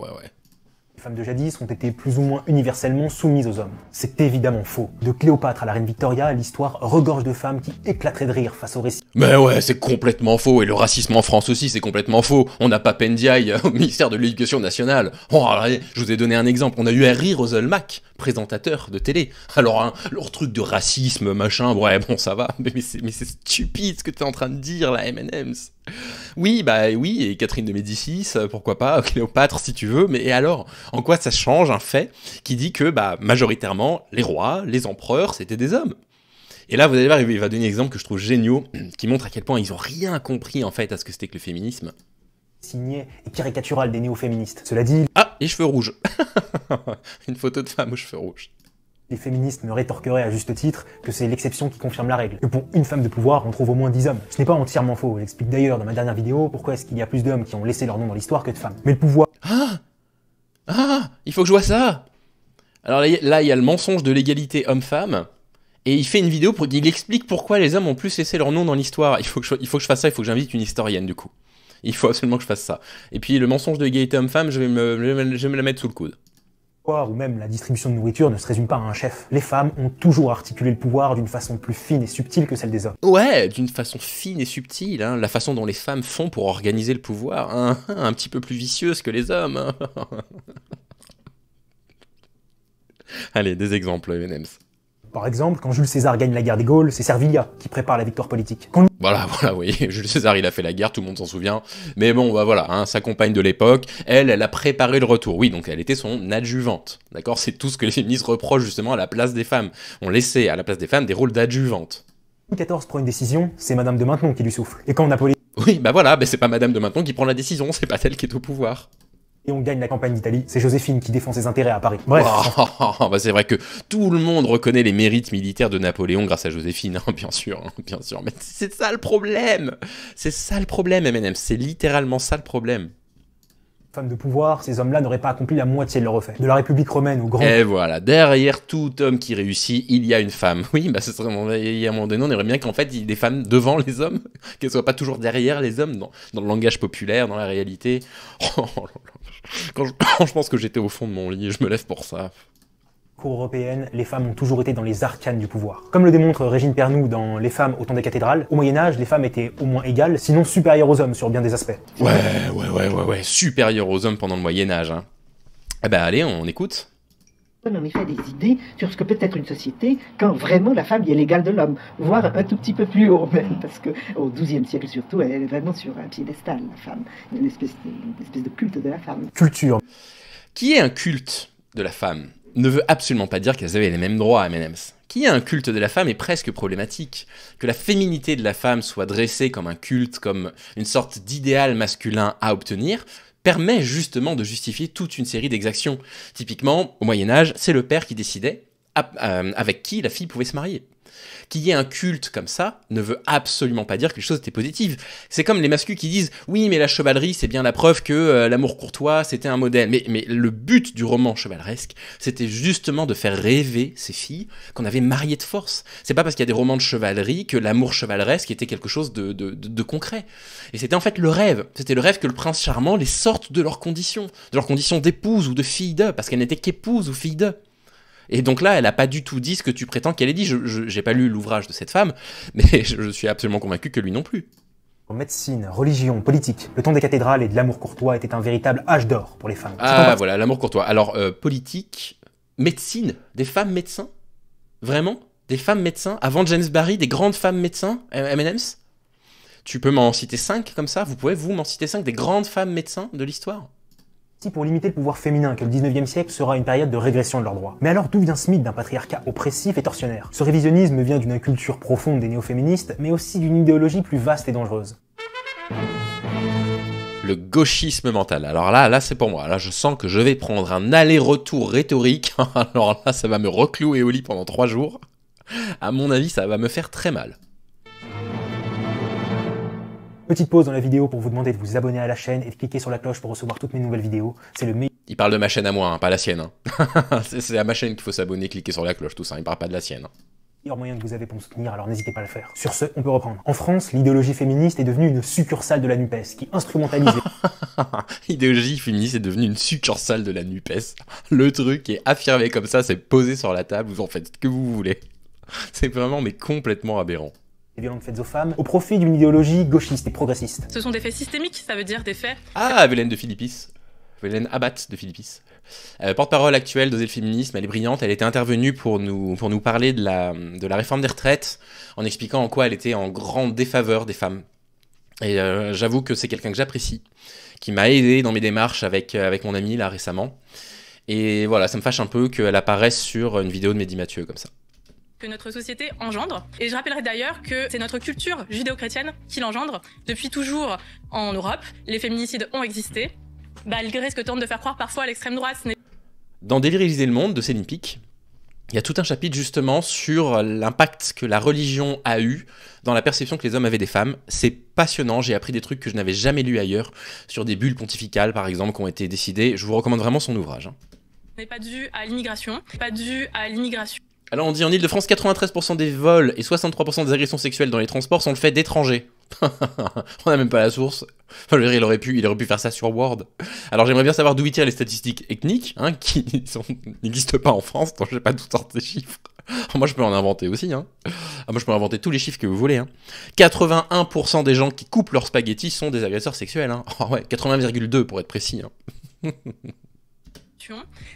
Les femmes de jadis ont été plus ou moins universellement soumises aux hommes. C'est évidemment faux. De Cléopâtre à la reine Victoria, l'histoire regorge de femmes qui éclateraient de rire face au récit. Mais ouais, c'est complètement faux, et le racisme en France aussi, c'est complètement faux. On n'a pas Pendiaï au ministère de l'Éducation nationale. Oh, allez, je vous ai donné un exemple, on a eu Harry Roselmack, présentateur de télé. Alors, leur truc de racisme, machin, ouais, bon, ça va, mais c'est stupide ce que t'es en train de dire, là, M&M's. Oui, et Catherine de Médicis, pourquoi pas, Cléopâtre si tu veux, mais et alors, en quoi ça change un fait qui dit que, majoritairement, les rois, les empereurs, c'était des hommes? Et là, vous allez voir, il va donner un exemple que je trouve génial, qui montre à quel point ils ont rien compris, en fait, à ce que c'était que le féminisme. Signé et caricatural des néo-féministes. Cela dit... Ah, les cheveux rouges. Une photo de femme aux cheveux rouges. Les féministes me rétorqueraient à juste titre que c'est l'exception qui confirme la règle. Que pour une femme de pouvoir, on trouve au moins 10 hommes. Ce n'est pas entièrement faux. J'explique d'ailleurs dans ma dernière vidéo pourquoi est-ce qu'il y a plus d'hommes qui ont laissé leur nom dans l'histoire que de femmes. Mais le pouvoir... Il faut que je vois ça. Alors là, il y a le mensonge de l'égalité homme-femme. Et il fait une vidéo pour il explique pourquoi les hommes ont plus laissé leur nom dans l'histoire. Il faut que je fasse ça, il faut que j'invite une historienne du coup. Il faut absolument que je fasse ça. Et puis le mensonge de l'égalité homme-femme, je vais me la mettre sous le coude. Ou même la distribution de nourriture ne se résume pas à un chef. Les femmes ont toujours articulé le pouvoir d'une façon plus fine et subtile que celle des hommes. Ouais, d'une façon fine et subtile, la façon dont les femmes font pour organiser le pouvoir, un petit peu plus vicieuse que les hommes. Allez, des exemples, M&M's. Par exemple, quand Jules César gagne la guerre des Gaules, c'est Servilia qui prépare la victoire politique. Voilà, oui, Jules César, il a fait la guerre, tout le monde s'en souvient. Mais bon, voilà, sa compagne de l'époque, elle a préparé le retour. Oui, donc elle était son adjuvante. D'accord, c'est tout ce que les féministes reprochent justement à la place des femmes. On laissait à la place des femmes des rôles d'adjuvantes. Louis XIV prend une décision, c'est Madame de Maintenon qui lui souffle. Et quand Napoléon... Oui, c'est pas Madame de Maintenon qui prend la décision, c'est pas elle qui est au pouvoir. Et on gagne la campagne d'Italie, c'est Joséphine qui défend ses intérêts à Paris. Bref. C'est vrai que tout le monde reconnaît les mérites militaires de Napoléon grâce à Joséphine, bien sûr. Mais c'est ça le problème. C'est ça le problème, M&M. C'est littéralement ça le problème. Femmes de pouvoir, ces hommes-là n'auraient pas accompli la moitié de leur effet. De la République romaine au grand... Et voilà, derrière tout homme qui réussit, il y a une femme. Oui, ce serait il y a un moment donné, on aimerait bien qu'en fait, il y ait des femmes devant les hommes, qu'elles soient pas toujours derrière les hommes, dans le langage populaire, dans la réalité. Quand je pense que j'étais au fond de mon lit, je me lève pour ça. Cour européenne, les femmes ont toujours été dans les arcanes du pouvoir. Comme le démontre Régine Pernoud dans Les femmes au temps des cathédrales, au Moyen-Âge, les femmes étaient au moins égales, sinon supérieures aux hommes sur bien des aspects. Ouais, supérieures aux hommes pendant le Moyen-Âge. Allez, on écoute. donne en effet des idées sur ce que peut être une société quand vraiment la femme y est l'égale de l'homme, voire un tout petit peu plus haut même, parce qu'au XIIe siècle surtout, elle est vraiment sur un piédestal, la femme, une espèce de culte de la femme. Culture. Qui est un culte de la femme ? ne veut absolument pas dire qu'elles avaient les mêmes droits, M&M's. Qu'il y ait un culte de la femme est presque problématique. Que la féminité de la femme soit dressée comme un culte, comme une sorte d'idéal masculin à obtenir, permet justement de justifier toute une série d'exactions. Typiquement, au Moyen-Âge, c'est le père qui décidait avec qui la fille pouvait se marier. Qu'il y ait un culte comme ça ne veut absolument pas dire que les choses étaient positives. C'est comme les masculins qui disent « Oui, mais la chevalerie, c'est bien la preuve que l'amour courtois, c'était un modèle. » Mais le but du roman chevaleresque, c'était justement de faire rêver ces filles qu'on avait mariées de force. C'est pas parce qu'il y a des romans de chevalerie que l'amour chevaleresque était quelque chose de concret. Et c'était en fait le rêve. C'était le rêve que le prince charmant les sorte de leurs conditions d'épouse ou de fille d'eux, parce qu'elle n'était qu'épouse ou fille d'eux. Et donc là, elle n'a pas du tout dit ce que tu prétends qu'elle ait dit. Je n'ai pas lu l'ouvrage de cette femme, mais je suis absolument convaincu que lui non plus. En médecine, religion, politique, le temps des cathédrales et de l'amour courtois était un véritable âge d'or pour les femmes. Ah voilà, l'amour courtois. Alors, politique, médecine, des femmes médecins? Vraiment? Des femmes médecins? Avant James Barrie, des grandes femmes médecins? M&M's? Tu peux m'en citer 5 comme ça? Vous pouvez, vous, m'en citer 5 des grandes femmes médecins de l'histoire? Si pour limiter le pouvoir féminin que le 19e siècle sera une période de régression de leurs droits. Mais alors d'où vient ce mythe d'un patriarcat oppressif et tortionnaire? Ce révisionnisme vient d'une inculture profonde des néo-féministes, mais aussi d'une idéologie plus vaste et dangereuse. Le gauchisme mental. Alors là c'est pour moi. Là, je sens que je vais prendre un aller-retour rhétorique. Alors là, ça va me reclouer au lit pendant 3 jours. À mon avis, ça va me faire très mal. Petite pause dans la vidéo pour vous demander de vous abonner à la chaîne et de cliquer sur la cloche pour recevoir toutes mes nouvelles vidéos. C'est le meilleur... Il parle de ma chaîne à moi, hein, pas la sienne. Hein. C'est à ma chaîne qu'il faut s'abonner, cliquer sur la cloche, tout ça. Il parle pas de la sienne. moyen que vous avez pour me soutenir, alors n'hésitez pas à le faire. Sur ce, on peut reprendre. En France, l'idéologie féministe est devenue une succursale de la NUPES, qui instrumentalise les... L'idéologie féministe est devenue une succursale de la NUPES. Le truc est affirmé comme ça, c'est posé sur la table, vous en faites ce que vous voulez. C'est vraiment, mais complètement aberrant. Les violences faites aux femmes, au profit d'une idéologie gauchiste et progressiste. Ce sont des faits systémiques, ça veut dire des faits... Ah, Vélène de Philippis. Vélène Abat de Philippis. Porte-parole actuelle d'Oser le féminisme, elle est brillante, elle était intervenue pour nous parler de la réforme des retraites, en expliquant en quoi elle était en grande défaveur des femmes. Et j'avoue que c'est quelqu'un que j'apprécie, qui m'a aidé dans mes démarches avec mon ami là récemment. Et voilà, ça me fâche un peu qu'elle apparaisse sur une vidéo de Mehdi Mathieu comme ça. Que notre société engendre. Et je rappellerai d'ailleurs que c'est notre culture judéo-chrétienne qui l'engendre. Depuis toujours en Europe, les féminicides ont existé. Malgré ce que tente de faire croire parfois l'extrême droite, ce n'est... Dans Déviriliser le monde de Céline Picq, il y a tout un chapitre justement sur l'impact que la religion a eu dans la perception que les hommes avaient des femmes. C'est passionnant, j'ai appris des trucs que je n'avais jamais lus ailleurs, sur des bulles pontificales par exemple qui ont été décidées. Je vous recommande vraiment son ouvrage. Ce n'est pas dû à l'immigration, pas dû à l'immigration. Alors on dit en Ile-de-France, 93% des vols et 63% des agressions sexuelles dans les transports sont le fait d'étrangers. On n'a même pas la source. Enfin, je veux dire, il aurait pu faire ça sur Word. Alors j'aimerais bien savoir d'où il tire les statistiques ethniques, hein, qui n'existent pas en France, donc je sais pas d'où sortent ces chiffres. Moi je peux en inventer aussi, hein. Moi je peux inventer tous les chiffres que vous voulez, hein. 81% des gens qui coupent leurs spaghettis sont des agresseurs sexuels, hein. Oh ouais, 80,2 pour être précis, hein.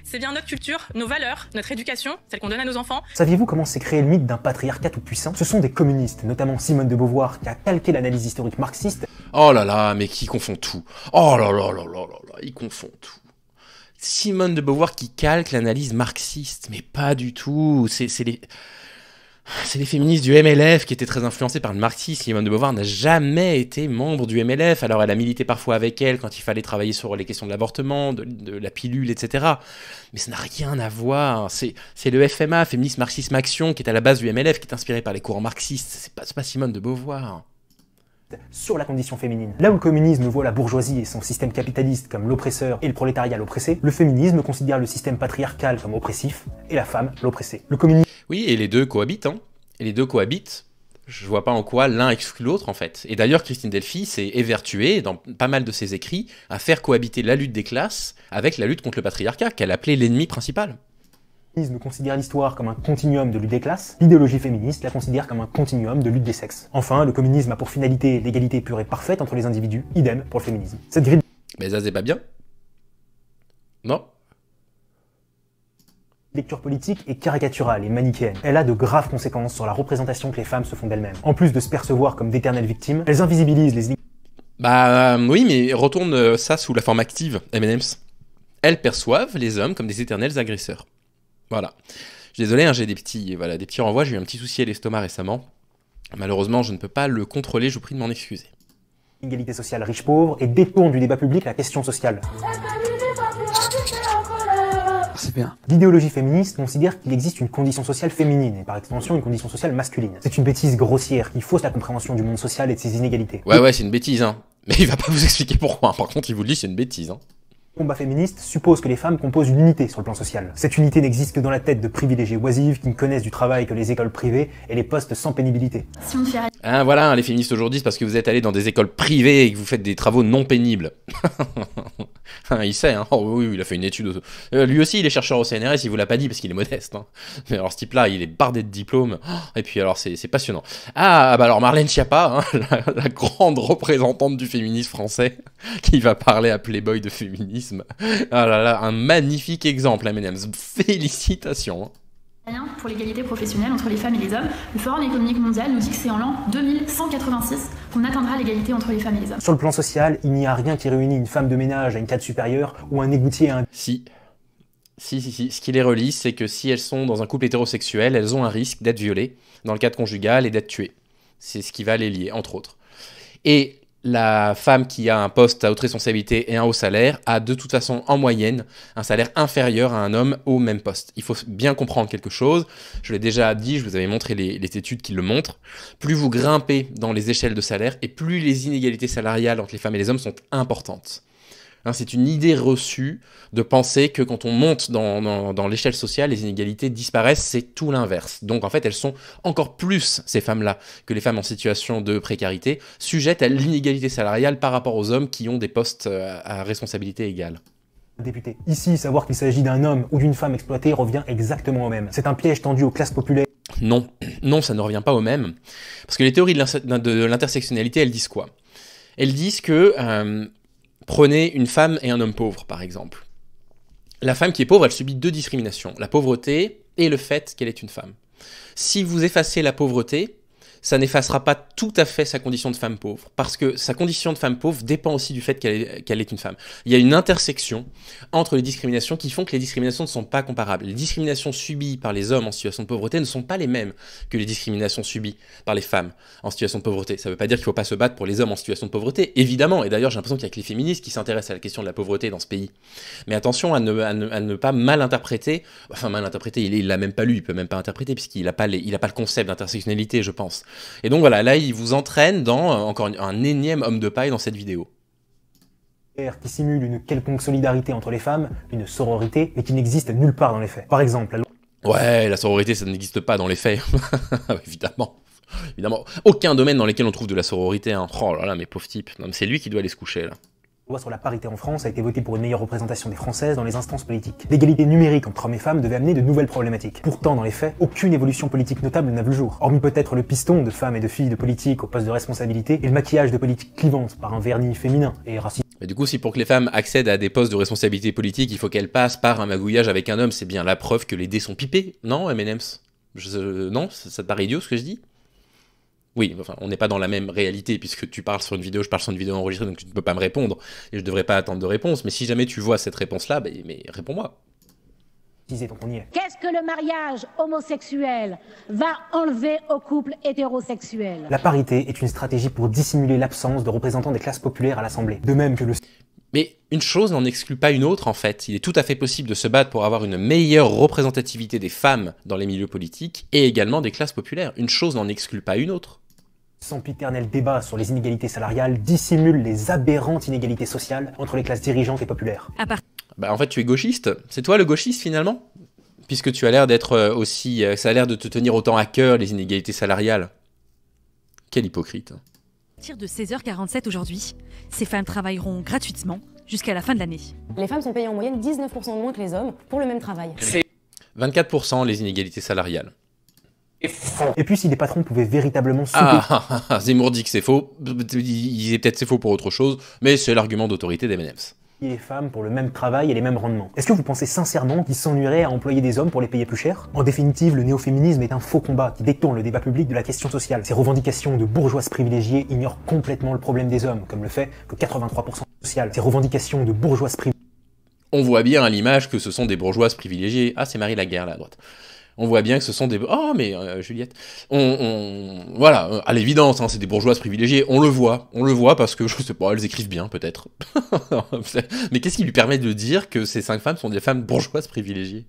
C'est bien notre culture, nos valeurs, notre éducation, celle qu'on donne à nos enfants. Saviez-vous comment s'est créé le mythe d'un patriarcat tout puissant? Ce sont des communistes, notamment Simone de Beauvoir, qui a calqué l'analyse historique marxiste. Oh là là, mais qui confond tout. Oh là là là là là là, il confond tout. Simone de Beauvoir qui calque l'analyse marxiste, mais pas du tout. C'est les féministes du MLF qui étaient très influencés par le marxisme. Simone de Beauvoir n'a jamais été membre du MLF. Alors elle a milité parfois avec elle quand il fallait travailler sur les questions de l'avortement, de la pilule, etc. Mais ça n'a rien à voir. C'est le FMA, Féminisme Marxisme Action, qui est à la base du MLF, qui est inspiré par les courants marxistes. C'est pas Simone de Beauvoir. Sur la condition féminine. Là où le communisme voit la bourgeoisie et son système capitaliste comme l'oppresseur et le prolétariat l'oppressé, le féminisme considère le système patriarcal comme oppressif et la femme l'oppressée. Le communisme... Oui, et les deux cohabitent, hein. Et les deux cohabitent. Je vois pas en quoi l'un exclut l'autre, en fait. Et d'ailleurs, Christine Delphi s'est évertuée, dans pas mal de ses écrits, à faire cohabiter la lutte des classes avec la lutte contre le patriarcat, qu'elle appelait l'ennemi principal. Le féminisme considère l'histoire comme un continuum de lutte des classes, l'idéologie féministe la considère comme un continuum de lutte des sexes. Enfin, le communisme a pour finalité l'égalité pure et parfaite entre les individus, idem pour le féminisme. Cette grille... Mais ça, c'est pas bien. Non. Lecture politique est caricaturale et manichéenne. Elle a de graves conséquences sur la représentation que les femmes se font d'elles-mêmes. En plus de se percevoir comme d'éternelles victimes, elles invisibilisent les... Bah oui, mais retourne ça sous la forme active, M&M's. Elles perçoivent les hommes comme des éternels agresseurs. Voilà. Je suis désolé, hein, j'ai des petits renvois, j'ai eu un petit souci à l'estomac récemment. Malheureusement, je ne peux pas le contrôler, je vous prie de m'en excuser. Inégalité sociale riche-pauvre et détourne du débat public la question sociale. C'est bien. L'idéologie féministe considère qu'il existe une condition sociale féminine et par extension une condition sociale masculine. C'est une bêtise grossière qui fausse la compréhension du monde social et de ses inégalités. Ouais, c'est une bêtise, hein. Mais il va pas vous expliquer pourquoi, hein. Par contre, il vous le dit, c'est une bêtise, hein. Le combat féministe suppose que les femmes composent une unité sur le plan social. Cette unité n'existe que dans la tête de privilégiées oisives qui ne connaissent du travail que les écoles privées et les postes sans pénibilité. Ah voilà, les féministes aujourd'hui, c'est parce que vous êtes allés dans des écoles privées et que vous faites des travaux non pénibles. Il sait, hein. Oh oui, il a fait une étude. Lui aussi, il est chercheur au CNRS, il vous l'a pas dit parce qu'il est modeste, hein. Mais alors ce type-là, il est bardé de diplômes. Et puis alors, c'est passionnant. Ah, bah alors Marlène Schiappa, hein, la grande représentante du féminisme français, qui va parler à Playboy de féminisme. Ah là là, un magnifique exemple, M&M's. Félicitations. Pour l'égalité professionnelle entre les femmes et les hommes, le Forum économique mondial nous dit que c'est en l'an 2186 qu'on atteindra l'égalité entre les femmes et les hommes. Sur le plan social, il n'y a rien qui réunit une femme de ménage à une cadre supérieure ou un égoutier à un... Si. Ce qui les relie, c'est que si elles sont dans un couple hétérosexuel, elles ont un risque d'être violées dans le cadre conjugal et d'être tuées. C'est ce qui va les lier, entre autres. Et la femme qui a un poste à haute responsabilité et un haut salaire a de toute façon en moyenne un salaire inférieur à un homme au même poste. Il faut bien comprendre quelque chose, je l'ai déjà dit, je vous avais montré les études qui le montrent, plus vous grimpez dans les échelles de salaire et plus les inégalités salariales entre les femmes et les hommes sont importantes. Hein, c'est une idée reçue de penser que quand on monte dans l'échelle sociale, les inégalités disparaissent, c'est tout l'inverse. Donc en fait, elles sont encore plus, ces femmes-là, que les femmes en situation de précarité, sujettes à l'inégalité salariale par rapport aux hommes qui ont des postes à responsabilité égale. Député. Ici, savoir qu'il s'agit d'un homme ou d'une femme exploitée revient exactement au même. C'est un piège tendu aux classes populaires. Non, ça ne revient pas au même. Parce que les théories de l'intersectionnalité, elles disent quoi? Elles disent que... prenez une femme et un homme pauvre, par exemple. La femme qui est pauvre, elle subit deux discriminations. La pauvreté et le fait qu'elle est une femme. Si vous effacez la pauvreté, ça n'effacera pas tout à fait sa condition de femme pauvre. Parce que sa condition de femme pauvre dépend aussi du fait qu'elle est une femme. Il y a une intersection entre les discriminations qui font que les discriminations ne sont pas comparables. Les discriminations subies par les hommes en situation de pauvreté ne sont pas les mêmes que les discriminations subies par les femmes en situation de pauvreté. Ça ne veut pas dire qu'il ne faut pas se battre pour les hommes en situation de pauvreté, évidemment. Et d'ailleurs, j'ai l'impression qu'il y a que les féministes qui s'intéressent à la question de la pauvreté dans ce pays. Mais attention à ne pas mal interpréter. Enfin, mal interpréter, il l'a même pas lu, il peut même pas interpréter, puisqu'il n'a pas le concept d'intersectionnalité, je pense. Et donc voilà, là, il vous entraîne dans encore un énième homme de paille dans cette vidéo. Qui simule une quelconque solidarité entre les femmes, une sororité, mais qui n'existe nulle part dans les faits. Par exemple, Ouais, la sororité, ça n'existe pas dans les faits. Évidemment. Aucun domaine dans lequel on trouve de la sororité. Hein. Oh là là, mais pauvre type. Non, mais c'est lui qui doit aller se coucher, là. La loi sur la parité en France a été votée pour une meilleure représentation des Françaises dans les instances politiques. L'égalité numérique entre hommes et femmes devait amener de nouvelles problématiques. Pourtant, dans les faits, aucune évolution politique notable n'a vu le jour. Hormis peut-être le piston de femmes et de filles de politique au poste de responsabilité et le maquillage de politique clivante par un vernis féminin et raciste. Et du coup, si pour que les femmes accèdent à des postes de responsabilité politique, il faut qu'elles passent par un magouillage avec un homme, c'est bien la preuve que les dés sont pipés, non, M&M's? Non, ça te paraît idiot ce que je dis? Oui, enfin, on n'est pas dans la même réalité, puisque tu parles sur une vidéo, je parle sur une vidéo enregistrée, donc tu ne peux pas me répondre, et je ne devrais pas attendre de réponse, mais si jamais tu vois cette réponse-là, mais réponds-moi. Donc on y est. Qu'est-ce que le mariage homosexuel va enlever au couple hétérosexuel? La parité est une stratégie pour dissimuler l'absence de représentants des classes populaires à l'Assemblée. De même que le... Mais une chose n'en exclut pas une autre, en fait. Il est tout à fait possible de se battre pour avoir une meilleure représentativité des femmes dans les milieux politiques, et également des classes populaires. Une chose n'en exclut pas une autre. Sempiternel débat sur les inégalités salariales dissimule les aberrantes inégalités sociales entre les classes dirigeantes et populaires. Bah en fait tu es gauchiste, c'est toi le gauchiste finalement? Puisque tu as l'air d'être aussi... ça a l'air de te tenir autant à cœur les inégalités salariales. Quel hypocrite. À partir de 16h47 aujourd'hui, ces femmes travailleront gratuitement jusqu'à la fin de l'année. Les femmes sont payées en moyenne 19% de moins que les hommes pour le même travail. C'est 24% les inégalités salariales. Et puis si les patrons pouvaient véritablement Zemmour dit que c'est faux, peut-être c'est faux pour autre chose, mais c'est l'argument d'autorité des M&M's. Les femmes pour le même travail et les mêmes rendements. Est-ce que vous pensez sincèrement qu'ils s'ennuieraient à employer des hommes pour les payer plus cher? En définitive, le néo-féminisme est un faux combat qui détourne le débat public de la question sociale. Ces revendications de bourgeoises privilégiées ignorent complètement le problème des hommes, comme le fait que 83% social. Ces revendications de bourgeoises privilégiées... On voit bien à l'image que ce sont des bourgeoises privilégiées. Ah, c'est Marie Laguerre, là, à droite. On voit bien que ce sont des... Oh, mais Juliette... Voilà, à l'évidence, hein, c'est des bourgeoises privilégiées. On le voit parce que, je sais pas, elles écrivent bien, peut-être. Mais qu'est-ce qui lui permet de dire que ces 5 femmes sont des femmes bourgeoises privilégiées?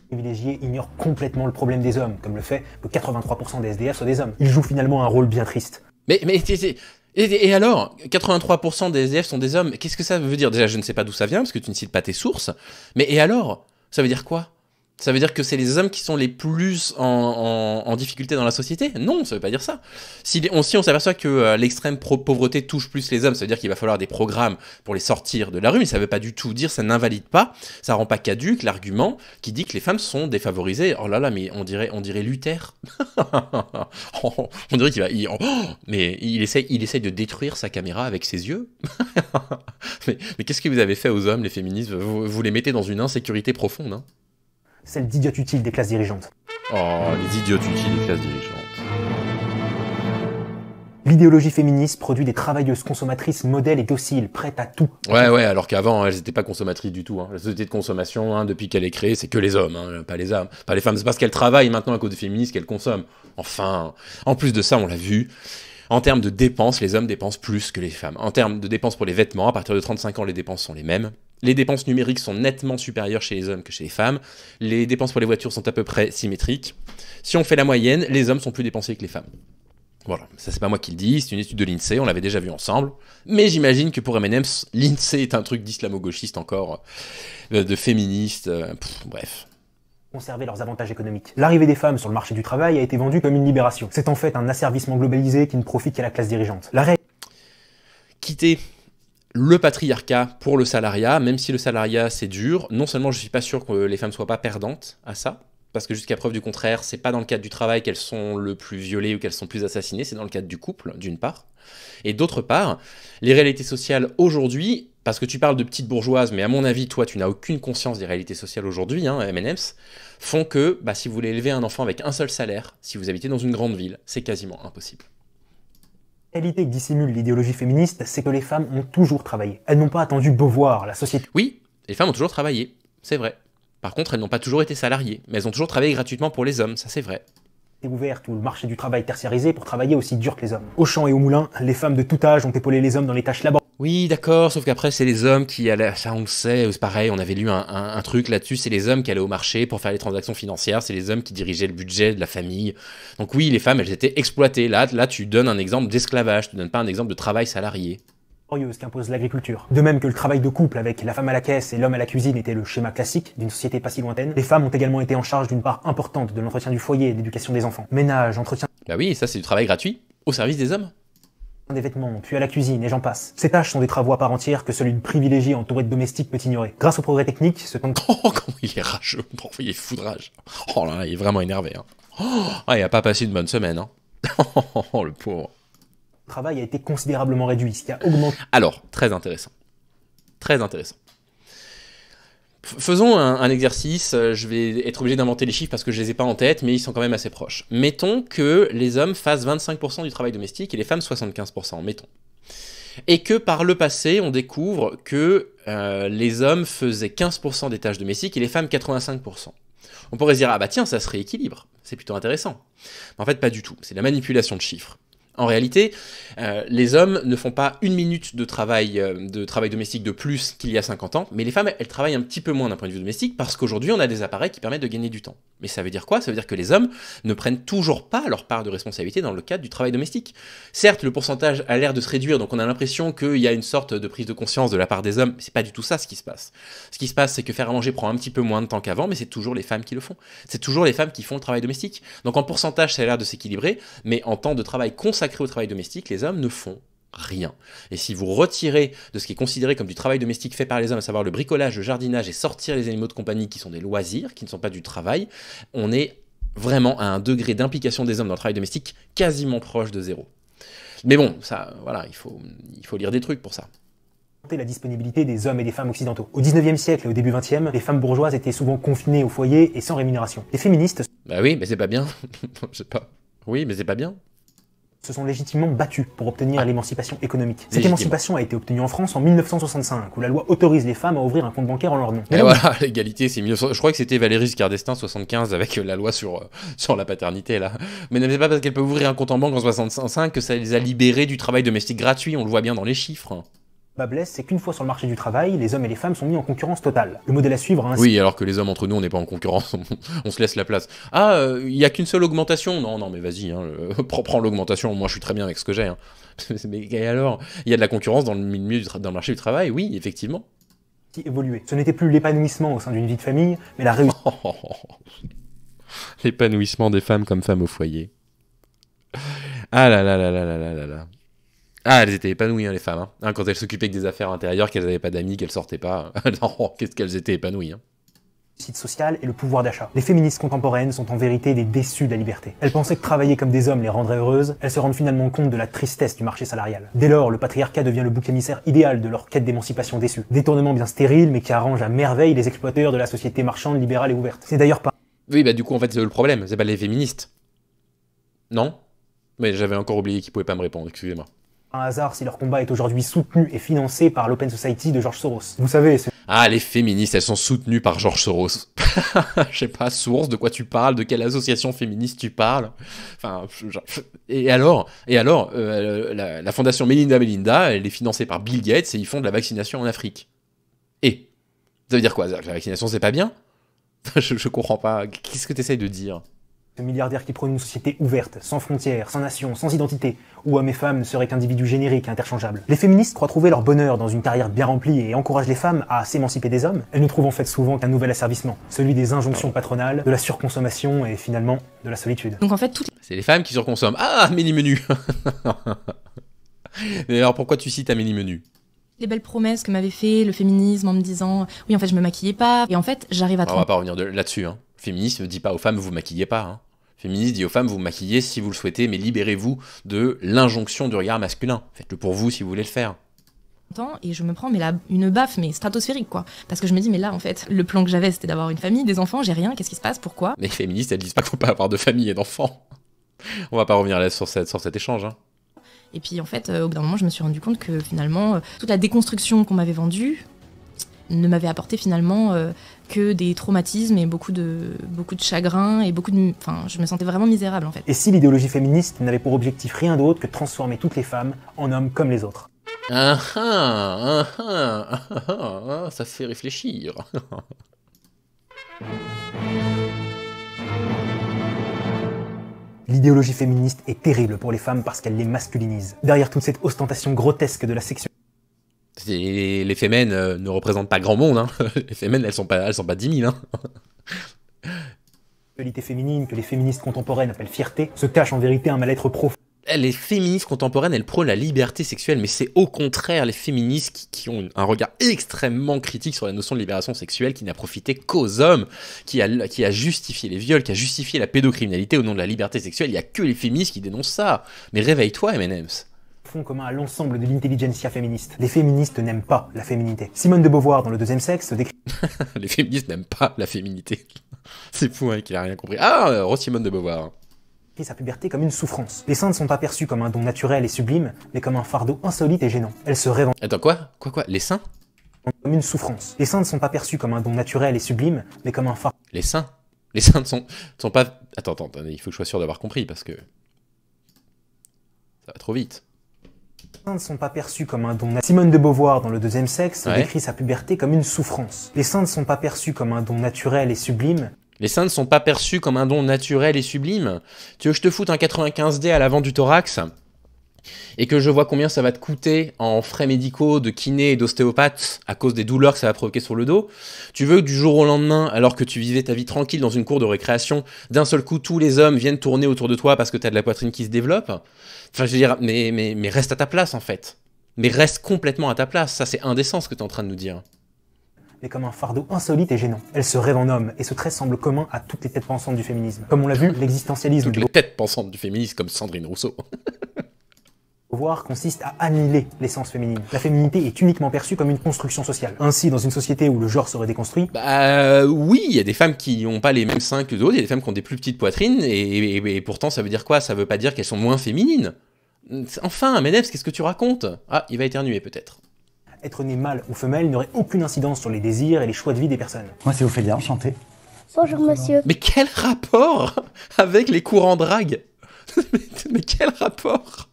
Privilégiés ignorent complètement le problème des hommes, comme le fait que 83% des SDF soient des hommes. Ils jouent finalement un rôle bien triste. Et alors, 83% des SDF sont des hommes. Qu'est-ce que ça veut dire? Déjà, je ne sais pas d'où ça vient, parce que tu ne cites pas tes sources. Mais et alors? Ça veut dire quoi? Ça veut dire que c'est les hommes qui sont les plus en difficulté dans la société? Non, ça veut pas dire ça. Si on s'aperçoit que l'extrême pauvreté touche plus les hommes, ça veut dire qu'il va falloir des programmes pour les sortir de la rue, mais ça veut pas du tout dire, ça n'invalide pas, ça rend pas caduque l'argument qui dit que les femmes sont défavorisées. Oh là là, mais on dirait Luther. On dirait mais il essaye de détruire sa caméra avec ses yeux. mais qu'est-ce que vous avez fait aux hommes, les féministes? Vous les mettez dans une insécurité profonde, hein. Celle d'idiotes utiles des classes dirigeantes. Oh, les idiotes utiles des classes dirigeantes. L'idéologie féministe produit des travailleuses consommatrices modèles et dociles, prêtes à tout. Ouais, alors qu'avant, elles n'étaient pas consommatrices du tout. Hein. La société de consommation, hein, depuis qu'elle est créée, c'est que les hommes, hein, pas les hommes. Pas les femmes, c'est parce qu'elles travaillent maintenant à cause des féministes qu'elles consomment. Enfin, en plus de ça, on l'a vu, en termes de dépenses, les hommes dépensent plus que les femmes. En termes de dépenses pour les vêtements, à partir de 35 ans, les dépenses sont les mêmes. Les dépenses numériques sont nettement supérieures chez les hommes que chez les femmes. Les dépenses pour les voitures sont à peu près symétriques. Si on fait la moyenne, les hommes sont plus dépensés que les femmes. Voilà, ça c'est pas moi qui le dis, c'est une étude de l'INSEE, on l'avait déjà vu ensemble. Mais j'imagine que pour M&M's, l'INSEE est un truc d'islamo-gauchiste encore, de féministe, bref. Conserver leurs avantages économiques. L'arrivée des femmes sur le marché du travail a été vendue comme une libération. C'est en fait un asservissement globalisé qui ne profite qu'à la classe dirigeante. Quitter le patriarcat pour le salariat, même si le salariat c'est dur, non seulement je suis pas sûr que les femmes soient pas perdantes à ça, parce que jusqu'à preuve du contraire, c'est pas dans le cadre du travail qu'elles sont le plus violées ou qu'elles sont plus assassinées, c'est dans le cadre du couple, d'une part. Et d'autre part, les réalités sociales aujourd'hui, parce que tu parles de petites bourgeoises, mais à mon avis, toi, tu n'as aucune conscience des réalités sociales aujourd'hui, hein, M&M's, font que, si vous voulez élever un enfant avec un seul salaire, si vous habitez dans une grande ville, c'est quasiment impossible. La réalité que dissimule l'idéologie féministe, c'est que les femmes ont toujours travaillé. Elles n'ont pas attendu Beauvoir, la société... Oui, les femmes ont toujours travaillé, c'est vrai. Par contre, elles n'ont pas toujours été salariées, mais elles ont toujours travaillé gratuitement pour les hommes, ça c'est vrai. C'est ouvert tout le marché du travail tertiarisé pour travailler aussi dur que les hommes. Au champ et au moulin, les femmes de tout âge ont épaulé les hommes dans les tâches laborieuses. Oui, d'accord, sauf qu'après, c'est les hommes qui allaient... Ça, on le sait, c'est pareil, on avait lu un truc là-dessus, c'est les hommes qui allaient au marché pour faire les transactions financières, c'est les hommes qui dirigeaient le budget de la famille. Donc oui, les femmes, elles étaient exploitées. Là, tu donnes un exemple d'esclavage, tu donnes pas un exemple de travail salarié. Qu'impose l'agriculture. De même que le travail de couple avec la femme à la caisse et l'homme à la cuisine était le schéma classique d'une société pas si lointaine, les femmes ont également été en charge d'une part importante de l'entretien du foyer et de l'éducation des enfants. Ménage, entretien... Bah oui, ça c'est du travail gratuit, au service des hommes. Des vêtements, puis à la cuisine, et j'en passe. Ces tâches sont des travaux à part entière que seule une privilégiée entourée de domestiques peut ignorer. Grâce au progrès technique, ce temps de... Oh, comment il est rageux, il est foudrage. Oh là, il est vraiment énervé. Hein. Oh, il a pas passé une bonne semaine. Hein. Oh, le pauvre. Le travail a été considérablement réduit, ce qui a augmenté... Alors, très intéressant. Très intéressant. Faisons un exercice, je vais être obligé d'inventer les chiffres parce que je les ai pas en tête, mais ils sont quand même assez proches. Mettons que les hommes fassent 25% du travail domestique et les femmes 75%, mettons. Et que par le passé, on découvre que les hommes faisaient 15% des tâches domestiques et les femmes 85%. On pourrait se dire, ah bah tiens, ça se rééquilibre, c'est plutôt intéressant. Mais en fait, pas du tout, c'est de la manipulation de chiffres. En réalité, les hommes ne font pas une minute de travail domestique de plus qu'il y a 50 ans, mais les femmes, elles travaillent un petit peu moins d'un point de vue domestique, parce qu'aujourd'hui, on a des appareils qui permettent de gagner du temps. Mais ça veut dire quoi? Ça veut dire que les hommes ne prennent toujours pas leur part de responsabilité dans le cadre du travail domestique. Certes, le pourcentage a l'air de se réduire, donc on a l'impression qu'il y a une sorte de prise de conscience de la part des hommes, mais c'est pas du tout ça ce qui se passe. Ce qui se passe, c'est que faire à manger prend un petit peu moins de temps qu'avant, mais c'est toujours les femmes qui le font. C'est toujours les femmes qui font le travail domestique. Donc en pourcentage, ça a l'air de s'équilibrer, mais en temps de travail consacré au travail domestique, les hommes ne font rien. Et si vous retirez de ce qui est considéré comme du travail domestique fait par les hommes, à savoir le bricolage, le jardinage et sortir les animaux de compagnie qui sont des loisirs, qui ne sont pas du travail, on est vraiment à un degré d'implication des hommes dans le travail domestique quasiment proche de zéro. Mais bon, ça, voilà, il faut lire des trucs pour ça. La disponibilité des hommes et des femmes occidentaux. Au 19e siècle et au début 20e, les femmes bourgeoises étaient souvent confinées au foyer et sans rémunération. Les féministes... Bah oui, mais c'est pas bien. Je sais pas. Oui, mais c'est pas bien. se sont légitimement battus pour obtenir l'émancipation économique. Cette Légitimement. émancipation a été obtenue en France en 1965, où la loi autorise les femmes à ouvrir un compte bancaire en leur nom. Mais Et là où voilà, l'égalité, c'est 1900. Je crois que c'était Valéry Giscard d'Estaing 75 avec la loi sur la paternité là. Mais n'est pas parce qu'elle peut ouvrir un compte en banque en 65 que ça les a libérés du travail domestique gratuit. On le voit bien dans les chiffres. bas blesse, c'est qu'une fois sur le marché du travail, les hommes et les femmes sont mis en concurrence totale. Le modèle à suivre a ainsi... Oui, alors que les hommes entre nous, on n'est pas en concurrence, on se laisse la place. Ah, il y a qu'une seule augmentation. Non, mais vas-y, hein, prends l'augmentation. Moi, je suis très bien avec ce que j'ai. Hein. Mais et alors, il y a de la concurrence dans le milieu dans le marché du travail. Oui, effectivement. évolué. Ce n'était plus l'épanouissement au sein d'une vie de famille, mais la réussite. L'épanouissement des femmes comme femmes au foyer. Ah là là là là là là là là. Ah, elles étaient épanouies, hein, les femmes. Hein, quand elles s'occupaient que des affaires intérieures, qu'elles n'avaient pas d'amis, qu'elles sortaient pas. Non, qu'est-ce qu'elles étaient épanouies. Hein. Réussite sociale et le pouvoir d'achat. Les féministes contemporaines sont en vérité des déçues de la liberté. Elles pensaient que travailler comme des hommes les rendrait heureuses, elles se rendent finalement compte de la tristesse du marché salarial. Dès lors, le patriarcat devient le bouc émissaire idéal de leur quête d'émancipation déçue. Détournement bien stérile, mais qui arrange à merveille les exploiteurs de la société marchande, libérale et ouverte. C'est d'ailleurs pas... Oui, bah du coup, en fait, c'est le problème, c'est pas les féministes. Non ? Mais j'avais encore oublié qu'ils pouvaient pas me répondre, excusez-moi. un hasard si leur combat est aujourd'hui soutenu et financé par l'Open Society de George Soros. Vous savez, c'est... Ah, les féministes, elles sont soutenues par George Soros. Je sais pas, source, de quoi tu parles, de quelle association féministe tu parles. Enfin, et alors, la fondation Melinda, elle est financée par Bill Gates et ils font de la vaccination en Afrique. Et ça veut dire quoi? La vaccination, c'est pas bien? Je comprends pas. Qu'est-ce que tu essayes de dire? Ce milliardaire qui prône une société ouverte, sans frontières, sans nation, sans identité, où hommes et femmes ne seraient qu'individus génériques et interchangeables. Les féministes croient trouver leur bonheur dans une carrière bien remplie et encouragent les femmes à s'émanciper des hommes. Elles ne trouvent en fait souvent qu'un nouvel asservissement, celui des injonctions patronales, de la surconsommation et finalement de la solitude. Donc en fait, c'est les femmes qui surconsomment. Ah, Amélie Menu. Mais alors pourquoi tu cites Amélie Menu? Les belles promesses que m'avait fait le féminisme en me disant oui en fait je me maquillais pas et en fait j'arrive à... On va pas revenir là-dessus. Hein. Féminisme ne dit pas aux femmes vous maquillez pas. Hein. Féministe dit aux femmes vous maquillez si vous le souhaitez, mais libérez-vous de l'injonction du regard masculin. Faites-le pour vous si vous voulez le faire. Et je me prends une baffe mais stratosphérique quoi, parce que je me dis mais là en fait le plan que j'avais c'était d'avoir une famille, des enfants, j'ai rien, qu'est-ce qui se passe, pourquoi? Les féministes elles disent pas qu'il faut pas avoir de famille et d'enfants. On va pas revenir là sur cet échange. Hein. Et puis en fait, au bout d'un moment, je me suis rendu compte que finalement, toute la déconstruction qu'on m'avait vendue ne m'avait apporté finalement que des traumatismes et beaucoup de chagrin et enfin, je me sentais vraiment misérable en fait. Et si l'idéologie féministe n'avait pour objectif rien d'autre que de transformer toutes les femmes en hommes comme les autres? Ça fait réfléchir. L'idéologie féministe est terrible pour les femmes parce qu'elle les masculinise. Derrière toute cette ostentation grotesque de la sexualité... Les fémènes ne représentent pas grand monde. Hein. Les fémènes, elles sont pas 10 000. Hein. L'identité féminine que les féministes contemporaines appellent fierté se cache en vérité un mal-être profond. Les féministes contemporaines, elles prônent la liberté sexuelle, mais c'est au contraire les féministes qui ont un regard extrêmement critique sur la notion de libération sexuelle, qui n'a profité qu'aux hommes, qui a justifié les viols, qui a justifié la pédocriminalité au nom de la liberté sexuelle. Il n'y a que les féministes qui dénoncent ça. Mais réveille-toi, M&M's. Fond commun à l'ensemble de l'intelligentsia féministe. Les féministes n'aiment pas la féminité. Simone de Beauvoir, dans Le Deuxième Sexe, décrit... Les féministes n'aiment pas la féminité. C'est fou, hein, qu'il a rien compris. Ah, Simone de Beauvoir. Sa puberté comme une souffrance. Les seins ne sont pas perçus comme un don naturel et sublime, mais comme un fardeau insolite et gênant. Elles se rêvent... Attends, quoi? Les seins? Comme une souffrance. Les seins ne sont pas perçus comme un don naturel et sublime, mais comme un fardeau... Les seins ne sont pas... Attends, il faut que je sois sûr d'avoir compris, parce que... Ça va trop vite. Les seins ne sont pas perçus comme un don... Simone de Beauvoir, dans Le Deuxième Sexe, décrit sa puberté comme une souffrance. Les seins ne sont pas perçus comme un don naturel et sublime... Les seins ne sont pas perçus comme un don naturel et sublime. Tu veux que je te foute un 95D à l'avant du thorax et que je vois combien ça va te coûter en frais médicaux de kiné et d'ostéopathe à cause des douleurs que ça va provoquer sur le dos? Tu veux que du jour au lendemain, alors que tu vivais ta vie tranquille dans une cour de récréation, d'un seul coup tous les hommes viennent tourner autour de toi parce que t'as de la poitrine qui se développe? Enfin, je veux dire, mais reste à ta place en fait. Mais reste complètement à ta place. Ça, c'est indécent ce que t'es en train de nous dire. Mais comme un fardeau insolite et gênant. Elle se rêve en homme, et ce trait semble commun à toutes les têtes pensantes du féminisme. Comme on l'a vu, l'existentialisme... Toutes les têtes pensantes du féminisme, comme Sandrine Rousseau. Pouvoir consiste à annihiler l'essence féminine. La féminité est uniquement perçue comme une construction sociale. Ainsi, dans une société où le genre serait déconstruit... Oui, il y a des femmes qui n'ont pas les mêmes seins que d'autres, il y a des femmes qui ont des plus petites poitrines, et pourtant ça veut dire quoi? Ça veut pas dire qu'elles sont moins féminines. Enfin, Meneps, qu'est-ce que tu racontes? Ah, il va éternuer peut-être. Être né mâle ou femelle n'aurait aucune incidence sur les désirs et les choix de vie des personnes. Moi c'est Ophélia, enchanté. Bonjour monsieur. Mais quel rapport avec les courants drague? Mais quel rapport?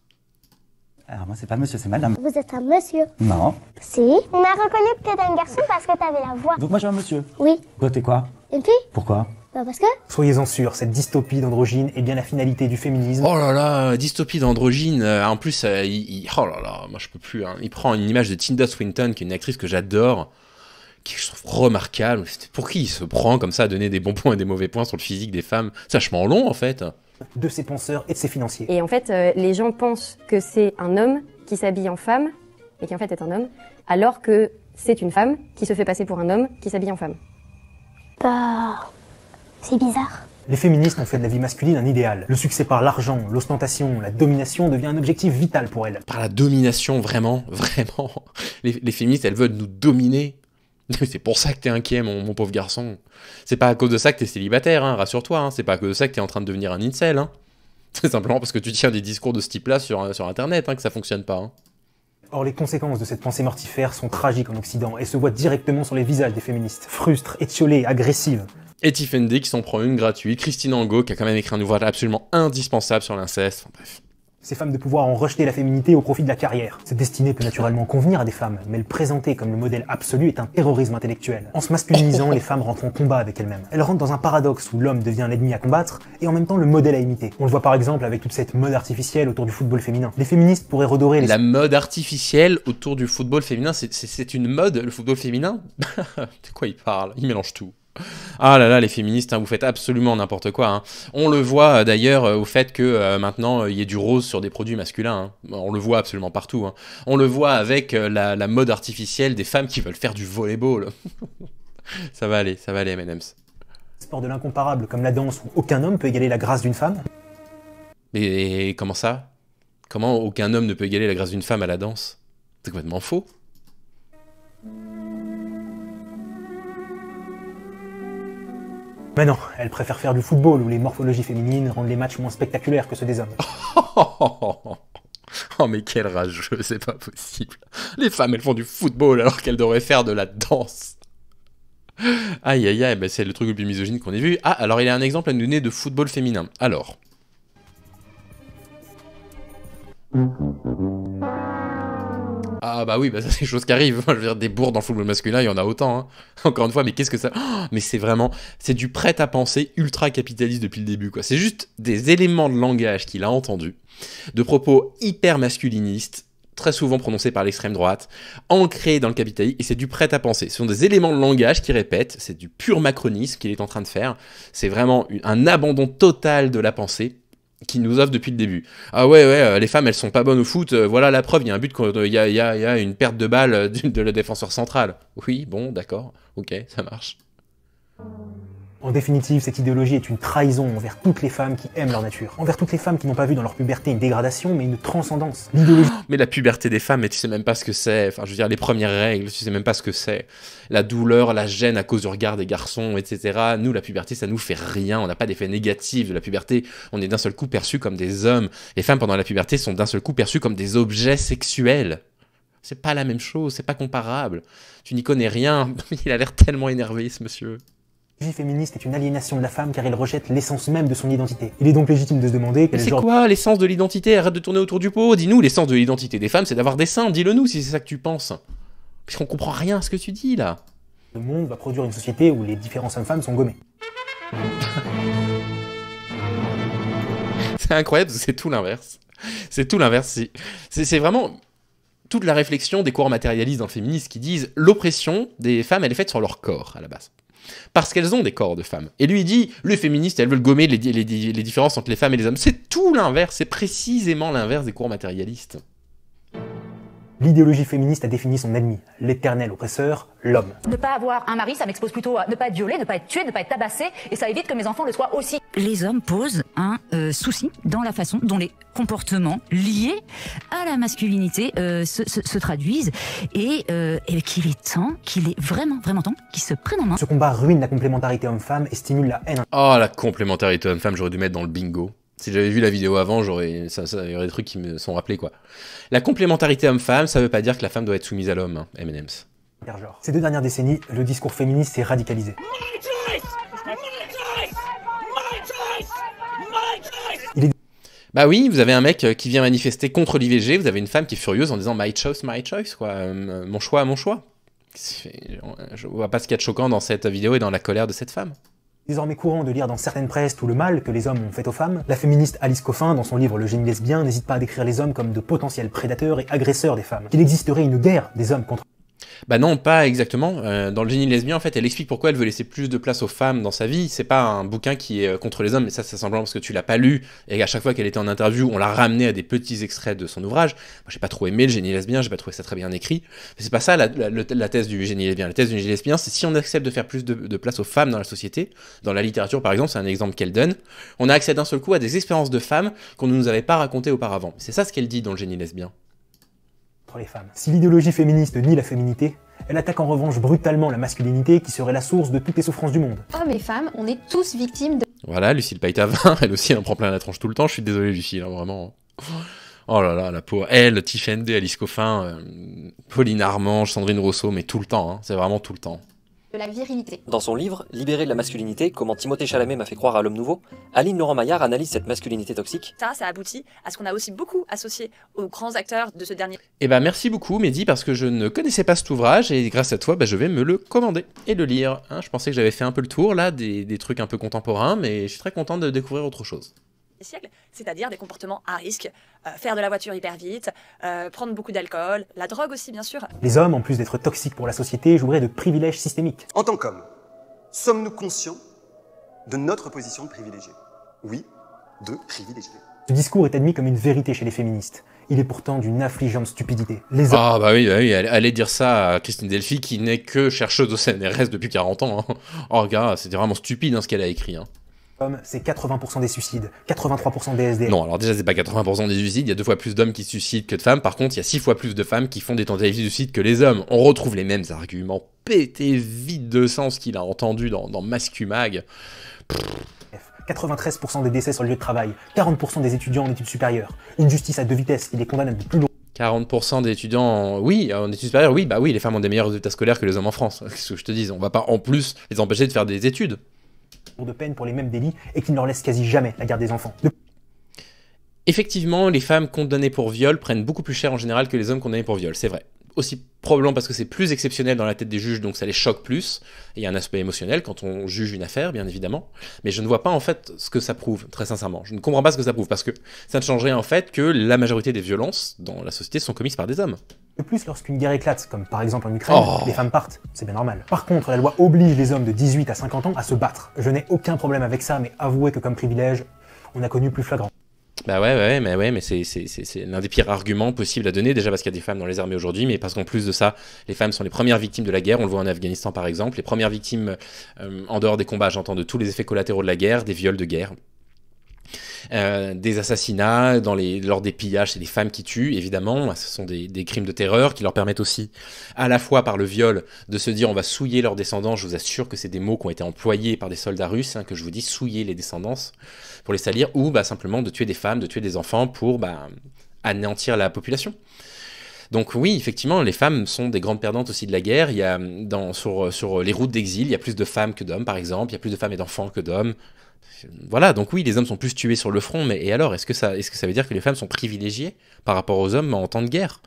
Alors moi c'est pas monsieur, c'est madame. Vous êtes un monsieur? Non. Si. On a reconnu que t'étais un garçon parce que t'avais la voix. Donc moi je suis un monsieur. Oui. Toi t'es quoi? Une fille? Pourquoi? Bah parce que... Soyez-en sûrs, cette dystopie d'androgyne est bien la finalité du féminisme. Oh là là, dystopie d'androgyne. En plus, oh là là, moi je peux plus. Hein. Il prend une image de Tilda Swinton, qui est une actrice que j'adore, qui je trouve remarquable. Pour qui il se prend comme ça à donner des bons points et des mauvais points sur le physique des femmes? C'est vachement long en fait. De ses penseurs et de ses financiers. Et en fait, les gens pensent que c'est un homme qui s'habille en femme, et qui en fait est un homme, alors que c'est une femme qui se fait passer pour un homme qui s'habille en femme. Bah... c'est bizarre. Les féministes ont fait de la vie masculine un idéal. Le succès par l'argent, l'ostentation, la domination devient un objectif vital pour elles. Par la domination, vraiment, vraiment. Les féministes, elles veulent nous dominer. C'est pour ça que t'es inquiet, mon pauvre garçon. C'est pas à cause de ça que t'es célibataire, hein, rassure-toi. Hein. C'est pas à cause de ça que t'es en train de devenir un incel. Hein. C'est simplement parce que tu tiens des discours de ce type-là sur Internet hein, que ça fonctionne pas. Hein. Or, les conséquences de cette pensée mortifère sont tragiques en Occident et se voient directement sur les visages des féministes. Frustres, étiolées, agressives. Et Tiffany qui s'en prend une gratuite, Christine Angot qui a quand même écrit un ouvrage absolument indispensable sur l'inceste, enfin bref. Ces femmes de pouvoir ont rejeté la féminité au profit de la carrière. Cette destinée peut naturellement convenir à des femmes, mais le présenter comme le modèle absolu est un terrorisme intellectuel. En se masculinisant, les femmes rentrent en combat avec elles-mêmes. Elles rentrent dans un paradoxe où l'homme devient l'ennemi à combattre et en même temps le modèle à imiter. On le voit par exemple avec toute cette mode artificielle autour du football féminin. Les féministes pourraient redorer les... La mode artificielle autour du football féminin, c'est une mode, le football féminin? De quoi il parle? Il mélange tout. Ah là là, les féministes, hein, vous faites absolument n'importe quoi. Hein. On le voit d'ailleurs au fait que maintenant il y ait du rose sur des produits masculins. Hein. On le voit absolument partout. Hein. On le voit avec la mode artificielle des femmes qui veulent faire du volleyball. Ça va aller, M&M's. Sport de l'incomparable comme la danse où aucun homme peut égaler la grâce d'une femme. Mais comment ça? Comment aucun homme ne peut égaler la grâce d'une femme à la danse? C'est complètement faux. Mais non, elles préfèrent faire du football où les morphologies féminines rendent les matchs moins spectaculaires que ceux des hommes. Oh mais quel rageux, c'est pas possible. Les femmes elles font du football alors qu'elles devraient faire de la danse. Aïe aïe aïe, bah c'est le truc le plus misogyne qu'on ait vu. Ah, alors il y a un exemple à nous donner de football féminin. Alors... Ah bah oui, bah ça c'est des choses qui arrivent. Je veux dire, des bourres dans le football masculin, il y en a autant. Hein. Encore une fois, mais qu'est-ce que ça... Oh, mais c'est vraiment... C'est du prêt-à-penser ultra-capitaliste depuis le début, quoi. C'est juste des éléments de langage qu'il a entendus, de propos hyper masculinistes, très souvent prononcés par l'extrême droite, ancrés dans le capitalisme, et c'est du prêt-à-penser. Ce sont des éléments de langage qui répètent, c'est du pur macronisme qu'il est en train de faire. C'est vraiment un abandon total de la pensée, qui nous offre depuis le début. Ah ouais, les femmes elles sont pas bonnes au foot, voilà la preuve, il y a un but, il y a une perte de balle de le défenseur central. Oui, bon, d'accord, ok, ça marche. En définitive, cette idéologie est une trahison envers toutes les femmes qui aiment leur nature. Envers toutes les femmes qui n'ont pas vu dans leur puberté une dégradation, mais une transcendance. L'idéologie... Mais la puberté des femmes, mais tu sais même pas ce que c'est. Enfin, je veux dire, les premières règles, tu sais même pas ce que c'est. La douleur, la gêne à cause du regard des garçons, etc. Nous, la puberté, ça nous fait rien. On n'a pas d'effet négatif de la puberté. On est d'un seul coup perçus comme des hommes. Les femmes, pendant la puberté, sont d'un seul coup perçues comme des objets sexuels. C'est pas la même chose, c'est pas comparable. Tu n'y connais rien. Il a l'air tellement énervé, ce monsieur. L'idéologie féministe est une aliénation de la femme car elle rejette l'essence même de son identité. Il est donc légitime de se demander quel est quoi l'essence de l'identité? Arrête de tourner autour du pot. Dis-nous, l'essence de l'identité des femmes, c'est d'avoir des seins. Dis-le nous si c'est ça que tu penses. Puisqu'on comprend rien à ce que tu dis là. Le monde va produire une société où les différences hommes-femmes sont gommées. C'est incroyable parce que c'est tout l'inverse. C'est tout l'inverse. C'est vraiment toute la réflexion des courants matérialistes dans le féminisme qui disent l'oppression des femmes, elle est faite sur leur corps à la base. Parce qu'elles ont des corps de femmes. Et lui il dit, les féministes, elles veulent gommer les différences entre les femmes et les hommes. C'est tout l'inverse, c'est précisément l'inverse des courants matérialistes. L'idéologie féministe a défini son ennemi, l'éternel oppresseur, l'homme. Ne pas avoir un mari, ça m'expose plutôt à ne pas être violée, ne pas être tuée, ne pas être tabassée, et ça évite que mes enfants le soient aussi. Les hommes posent un souci dans la façon dont les comportements liés à la masculinité se traduisent, et qu'il est temps, qu'il est vraiment temps, qu'ils se prennent en main. Ce combat ruine la complémentarité homme-femme et stimule la haine. Oh, la complémentarité homme-femme, j'aurais dû mettre dans le bingo. Si j'avais vu la vidéo avant, ça y aurait des trucs qui me sont rappelés, quoi. La complémentarité homme-femme, ça veut pas dire que la femme doit être soumise à l'homme, hein, M&M's. Ces 2 dernières décennies, le discours féministe s'est radicalisé. Bah oui, vous avez un mec qui vient manifester contre l'IVG, vous avez une femme qui est furieuse en disant my choice, quoi. Mon choix, mon choix. Je vois pas ce qu'il y a de choquant dans cette vidéo et dans la colère de cette femme. Désormais courant de lire dans certaines presses tout le mal que les hommes ont fait aux femmes, la féministe Alice Coffin, dans son livre Le génie lesbien, n'hésite pas à décrire les hommes comme de potentiels prédateurs et agresseurs des femmes. Qu'il existerait une guerre des hommes contre... Bah non, pas exactement. Dans Le génie lesbien, en fait, elle explique pourquoi elle veut laisser plus de place aux femmes dans sa vie. C'est pas un bouquin qui est contre les hommes, mais ça c'est simplement parce que tu l'as pas lu, et à chaque fois qu'elle était en interview, on l'a ramené à des petits extraits de son ouvrage. Moi j'ai pas trop aimé Le génie lesbien, j'ai pas trouvé ça très bien écrit. Mais c'est pas ça la thèse du génie lesbien. La thèse du génie lesbien, c'est si on accepte de faire plus de place aux femmes dans la société, dans la littérature par exemple, c'est un exemple qu'elle donne, on a accès d'un seul coup à des expériences de femmes qu'on ne nous avait pas racontées auparavant. C'est ça ce qu'elle dit dans Le génie lesbien. Les femmes. Si l'idéologie féministe nie la féminité, elle attaque en revanche brutalement la masculinité qui serait la source de toutes les souffrances du monde. Hommes et femmes, on est tous victimes de... Voilà, Lucille Paitavin, elle aussi, elle en prend plein la tronche tout le temps. Je suis désolé, Lucille, hein, vraiment. Oh là là, la pauvre. Elle, Tiffen D, Alice Coffin, Pauline Armange, Sandrine Rousseau, mais tout le temps, hein, c'est vraiment tout le temps. De la virilité. Dans son livre « Libérer de la masculinité, comment Timothée Chalamet m'a fait croire à l'homme nouveau », Aline Laurent-Maillard analyse cette masculinité toxique. Ça aboutit à ce qu'on a aussi beaucoup associé aux grands acteurs de ce dernier. Eh ben merci beaucoup Mehdi, parce que je ne connaissais pas cet ouvrage, et grâce à toi, je vais me le commander et le lire. Hein, je pensais que j'avais fait un peu le tour, là, des trucs un peu contemporains, mais je suis très content de découvrir autre chose. Siècles, c'est-à-dire des comportements à risque, faire de la voiture hyper vite, prendre beaucoup d'alcool, la drogue aussi bien sûr. Les hommes, en plus d'être toxiques pour la société, joueraient de privilèges systémiques. En tant qu'hommes, sommes-nous conscients de notre position de privilégié? Oui, de privilégié. Ce discours est admis comme une vérité chez les féministes. Il est pourtant d'une affligeante stupidité. Les hommes... Ah bah oui, allez dire ça à Christine Delphi qui n'est que chercheuse au CNRS depuis 40 ans. Hein. Oh gars, c'était vraiment stupide ce qu'elle a écrit. Hein. C'est 80% des suicides, 83% des SDF. Non, alors déjà, c'est pas 80% des suicides, il y a 2 fois plus d'hommes qui se suicident que de femmes. Par contre, il y a 6 fois plus de femmes qui font des tentatives de suicide que les hommes. On retrouve les mêmes arguments pétés vide de sens qu'il a entendu dans Mascumag. 93% des décès sur le lieu de travail, 40% des étudiants en études supérieures. Une justice à 2 vitesses qui les condamne à de plus lourds. 40% des étudiants, oui, en études supérieures, oui, bah oui, les femmes ont des meilleurs résultats scolaires que les hommes en France. Qu'est-ce que je te dis, on va pas en plus les empêcher de faire des études. De peine pour les mêmes délits et qui ne leur laisse quasi jamais la garde des enfants. Effectivement, les femmes condamnées pour viol prennent beaucoup plus cher en général que les hommes condamnés pour viol, c'est vrai. Aussi probablement parce que c'est plus exceptionnel dans la tête des juges, donc ça les choque plus. Et il y a un aspect émotionnel quand on juge une affaire, bien évidemment. Mais je ne vois pas en fait ce que ça prouve, très sincèrement. Je ne comprends pas ce que ça prouve, parce que ça ne changerait en fait que la majorité des violences dans la société sont commises par des hommes. De plus, lorsqu'une guerre éclate, comme par exemple en Ukraine, les femmes partent, c'est bien normal. Par contre, la loi oblige les hommes de 18 à 50 ans à se battre. Je n'ai aucun problème avec ça, mais avouez que comme privilège, on a connu plus flagrant. Bah mais c'est l'un des pires arguments possibles à donner, déjà parce qu'il y a des femmes dans les armées aujourd'hui, mais parce qu'en plus de ça, les femmes sont les premières victimes de la guerre, on le voit en Afghanistan par exemple, les premières victimes en dehors des combats, j'entends, de tous les effets collatéraux de la guerre, des viols de guerre. Des assassinats, lors des pillages, c'est des femmes qui tuent, évidemment, ce sont des crimes de terreur qui leur permettent aussi, à la fois par le viol, de se dire on va souiller leurs descendants. Je vous assure que c'est des mots qui ont été employés par des soldats russes, que je vous dis, souiller les descendances, pour les salir, ou simplement de tuer des femmes, de tuer des enfants pour anéantir la population. Donc oui, effectivement, les femmes sont des grandes perdantes aussi de la guerre. Il y a, sur les routes d'exil, il y a plus de femmes que d'hommes, par exemple, il y a plus de femmes et d'enfants que d'hommes. Voilà, donc oui, les hommes sont plus tués sur le front, mais et alors, est-ce que ça veut dire que les femmes sont privilégiées par rapport aux hommes en temps de guerre?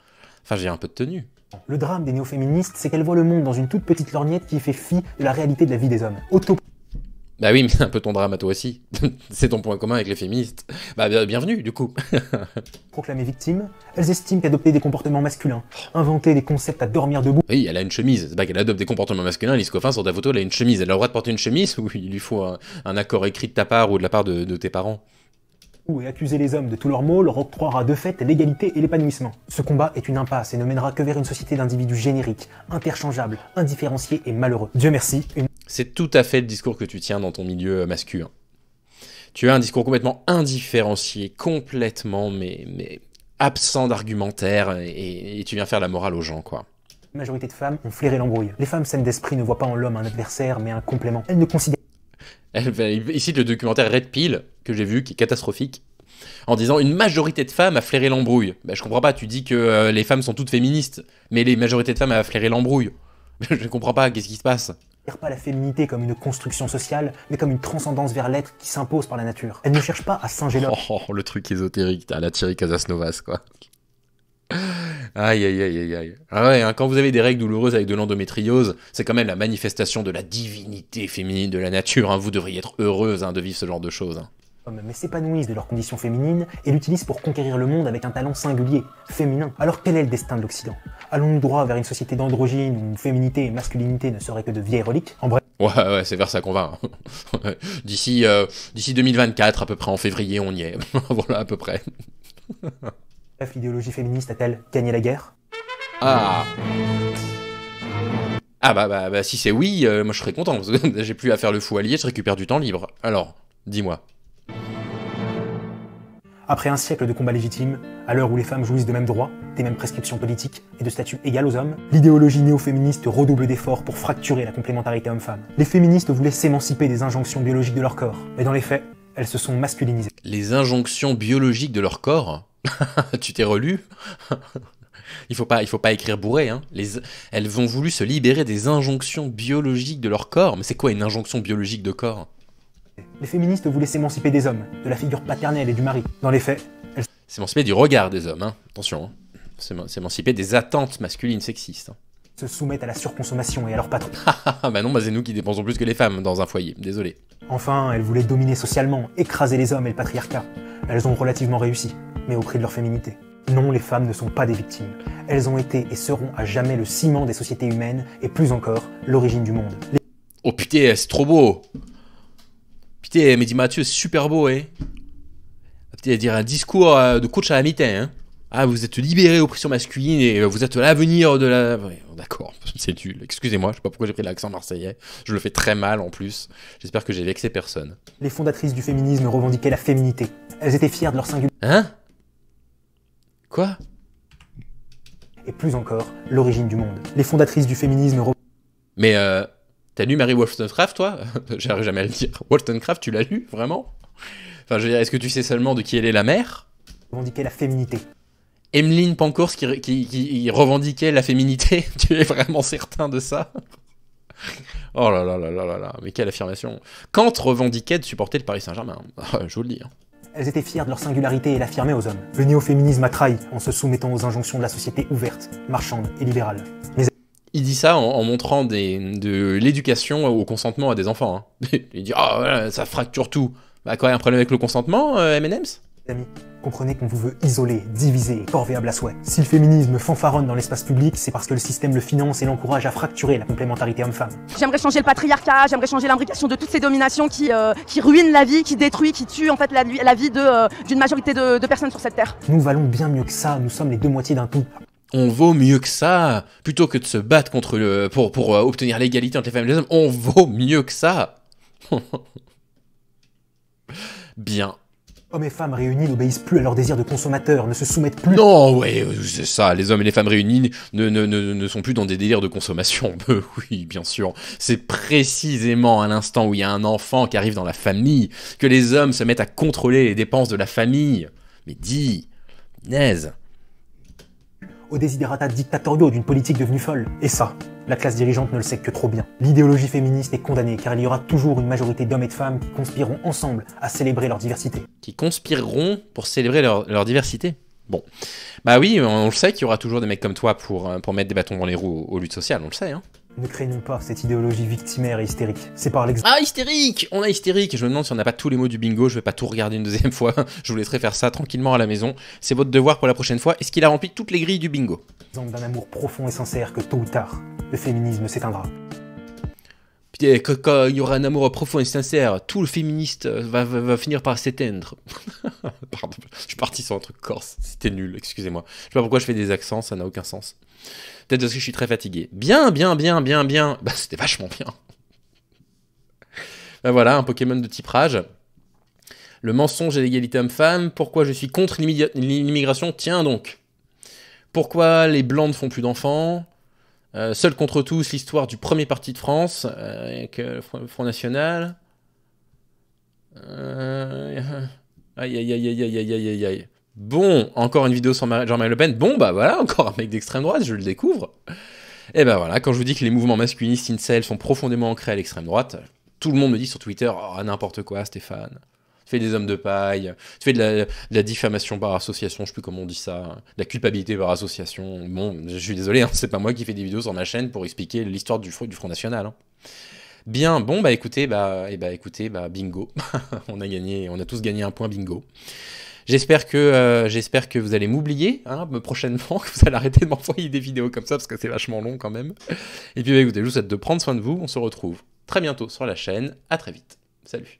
Enfin, j'ai un peu de tenue. Le drame des néo-féministes, c'est qu'elles voient le monde dans une toute petite lorgnette qui fait fi de la réalité de la vie des hommes. Bah oui, mais c'est un peu ton drame à toi aussi. C'est ton point commun avec les féministes. Bah bienvenue, du coup. Proclamées victimes, elles estiment qu'adopter des comportements masculins, inventer des concepts à dormir debout... Oui, elle a une chemise. C'est pas qu'elle adopte des comportements masculins, Alice Coffin, sur ta photo, elle a une chemise. Elle a le droit de porter une chemise ou il lui faut un accord écrit de ta part ou de la part de tes parents? Et accuser les hommes de tous leurs maux leur octroiera de fait l'égalité et l'épanouissement. Ce combat est une impasse et ne mènera que vers une société d'individus génériques, interchangeables, indifférenciés et malheureux. Dieu merci, C'est tout à fait le discours que tu tiens dans ton milieu masculin. Tu as un discours complètement indifférencié, complètement mais absent d'argumentaire et tu viens faire la morale aux gens, quoi. La majorité de femmes ont flairé l'embrouille. Les femmes saines d'esprit ne voient pas en l'homme un adversaire mais un complément. Elles ne considèrent... Il cite le documentaire Red Pill, que j'ai vu, qui est catastrophique, en disant une majorité de femmes a flairé l'embrouille. Je comprends pas, tu dis que les femmes sont toutes féministes, mais les majorités de femmes a flairé l'embrouille. Je comprends pas, qu'est-ce qui se passe? Pas la féminité comme une construction sociale, mais comme une transcendance vers l'être qui s'impose par la nature. Elle ne cherche pas à singer l'homme. Oh, le truc ésotérique, à la Thierry Casasnovas, quoi. Aïe, aïe, aïe, aïe, aïe. Ah ouais, hein, quand vous avez des règles douloureuses avec de l'endométriose, c'est quand même la manifestation de la divinité féminine de la nature. Hein. Vous devriez être heureuse de vivre ce genre de choses. Hein. Mais s'épanouissent de leurs conditions féminines et l'utilisent pour conquérir le monde avec un talent singulier, féminin. Alors quel est le destin de l'Occident? Allons-nous droit vers une société d'androgyne où féminité et masculinité ne seraient que de vieilles reliques? En bref. Ouais, c'est vers ça qu'on va. Hein. D'ici 2024, à peu près en février, on y est. Voilà, à peu près. Bref, l'idéologie féministe a-t-elle gagné la guerre? Ah bah si c'est oui, moi je serais content, parce que j'ai plus à faire le fou allié, je récupère du temps libre. Alors, dis-moi. Après un siècle de combats légitimes, à l'heure où les femmes jouissent de mêmes droits, des mêmes prescriptions politiques et de statut égal aux hommes, l'idéologie néo-féministe redouble d'efforts pour fracturer la complémentarité homme-femme. Les féministes voulaient s'émanciper des injonctions biologiques de leur corps, mais dans les faits, elles se sont masculinisées. Les injonctions biologiques de leur corps? Tu t'es relu? Il faut pas écrire bourré, hein. Elles ont voulu se libérer des injonctions biologiques de leur corps. Mais c'est quoi une injonction biologique de corps? Les féministes voulaient s'émanciper des hommes, de la figure paternelle et du mari. Dans les faits, elles... S'émanciper du regard des hommes, hein. Attention, hein. S'émanciper des attentes masculines sexistes. Hein. Se soumettent à la surconsommation et à leur patron. Bah non, c'est nous qui dépensons plus que les femmes dans un foyer, désolé. Enfin, elles voulaient dominer socialement, écraser les hommes et le patriarcat. Elles ont relativement réussi, mais au prix de leur féminité. Non, les femmes ne sont pas des victimes. Elles ont été et seront à jamais le ciment des sociétés humaines, et plus encore, l'origine du monde. Oh putain, c'est trop beau! Putain, Mehdi Mathieu, c'est super beau, hein? Putain, dire un discours de coach à la mi-temps, hein? Ah, vous êtes libérés oppression masculine et vous êtes l'avenir de la... Ouais, d'accord, c'est nul. Excusez-moi, je sais pas pourquoi j'ai pris l'accent marseillais. Je le fais très mal en plus. J'espère que j'ai vexé personne. Les fondatrices du féminisme revendiquaient la féminité. Elles étaient fières de leur singularité. Hein? Quoi? Et plus encore, l'origine du monde. Les fondatrices du féminisme... Mais t'as lu Mary Wollstonecraft, toi? J'arrive jamais à le dire. Wollstonecraft, tu l'as lu, vraiment? Enfin, je veux dire, est-ce que tu sais seulement de qui elle est la mère? Revendiquait la féminité. Emmeline Pankhurst qui revendiquait la féminité. Tu es vraiment certain de ça? Oh là là là là là là, mais quelle affirmation. Kant revendiquait de supporter le Paris Saint-Germain. Je vous le dis. Elles étaient fières de leur singularité et l'affirmaient aux hommes. Le néo-féminisme a trahi en se soumettant aux injonctions de la société ouverte, marchande et libérale. Mais... Il dit ça en montrant de l'éducation au consentement à des enfants. Hein. Il dit « Ah, voilà, ça fracture tout ». Bah quoi, un problème avec le consentement, M&M's? Amis, comprenez qu'on vous veut isoler, diviser, corvéable à souhait. Si le féminisme fanfaronne dans l'espace public, c'est parce que le système le finance et l'encourage à fracturer la complémentarité homme-femme. J'aimerais changer le patriarcat, j'aimerais changer l'imbrication de toutes ces dominations qui ruinent la vie, qui détruisent, qui tuent en fait la vie d'une majorité de personnes sur cette terre. Nous valons bien mieux que ça, nous sommes les deux moitiés d'un tout. On vaut mieux que ça, plutôt que de se battre contre pour obtenir l'égalité entre les femmes et les hommes, on vaut mieux que ça. Bien. Hommes et femmes réunis n'obéissent plus à leur désir de consommateur, ne se soumettent plus... Non, ouais, c'est ça, les hommes et les femmes réunis ne sont plus dans des délires de consommation. Oui, bien sûr. C'est précisément à l'instant où il y a un enfant qui arrive dans la famille que les hommes se mettent à contrôler les dépenses de la famille. Mais dis, naise. Aux désidératas dictatoriaux d'une politique devenue folle. Et ça, la classe dirigeante ne le sait que trop bien. L'idéologie féministe est condamnée car il y aura toujours une majorité d'hommes et de femmes qui conspireront ensemble à célébrer leur diversité. Qui conspireront pour célébrer leur diversité? Bon. Bah oui, on le sait qu'il y aura toujours des mecs comme toi pour mettre des bâtons dans les roues aux luttes sociales, on le sait, hein. Ne craignons pas cette idéologie victimaire et hystérique. C'est par l'exemple... Ah, hystérique! On a hystérique! Je me demande si on n'a pas tous les mots du bingo, je vais pas tout regarder une deuxième fois. Je vous laisserai faire ça tranquillement à la maison. C'est votre devoir pour la prochaine fois. Est-ce qu'il a rempli toutes les grilles du bingo? Exemple d'un amour profond et sincère que tôt ou tard, le féminisme s'éteindra. Putain, quand il y aura un amour profond et sincère, tout le féministe va finir par s'éteindre. Pardon, je suis parti sur un truc corse. C'était nul, excusez-moi. Je sais pas pourquoi je fais des accents, ça n'a aucun sens. Peut-être parce que je suis très fatigué. Bien. Bah, c'était vachement bien. Ben voilà, un Pokémon de type rage. Le mensonge et l'égalité homme-femme. Pourquoi je suis contre l'immigration? Tiens donc. Pourquoi les blancs ne font plus d'enfants? Seul contre tous, l'histoire du premier parti de France, avec le Front National. Aïe, aïe, aïe, aïe, aïe, aïe, aïe, aïe. Bon, encore une vidéo sur Jean-Marie Le Pen. Bon, bah voilà, encore un mec d'extrême droite, je le découvre. Et ben voilà, quand je vous dis que les mouvements masculinistes incel sont profondément ancrés à l'extrême droite, tout le monde me dit sur Twitter, oh, n'importe quoi, Stéphane. Tu fais des hommes de paille, tu fais de la diffamation par association, je sais plus comment on dit ça, de la culpabilité par association. Bon, je suis désolé, hein, c'est pas moi qui fais des vidéos sur ma chaîne pour expliquer l'histoire du Front National. Hein. Bien, bon, bah écoutez, bingo. On a tous gagné un point bingo. J'espère que vous allez m'oublier prochainement, que vous allez arrêter de m'envoyer des vidéos comme ça, parce que c'est vachement long quand même. Et puis bah, écoutez, je vous souhaite de prendre soin de vous, on se retrouve très bientôt sur la chaîne, à très vite. Salut.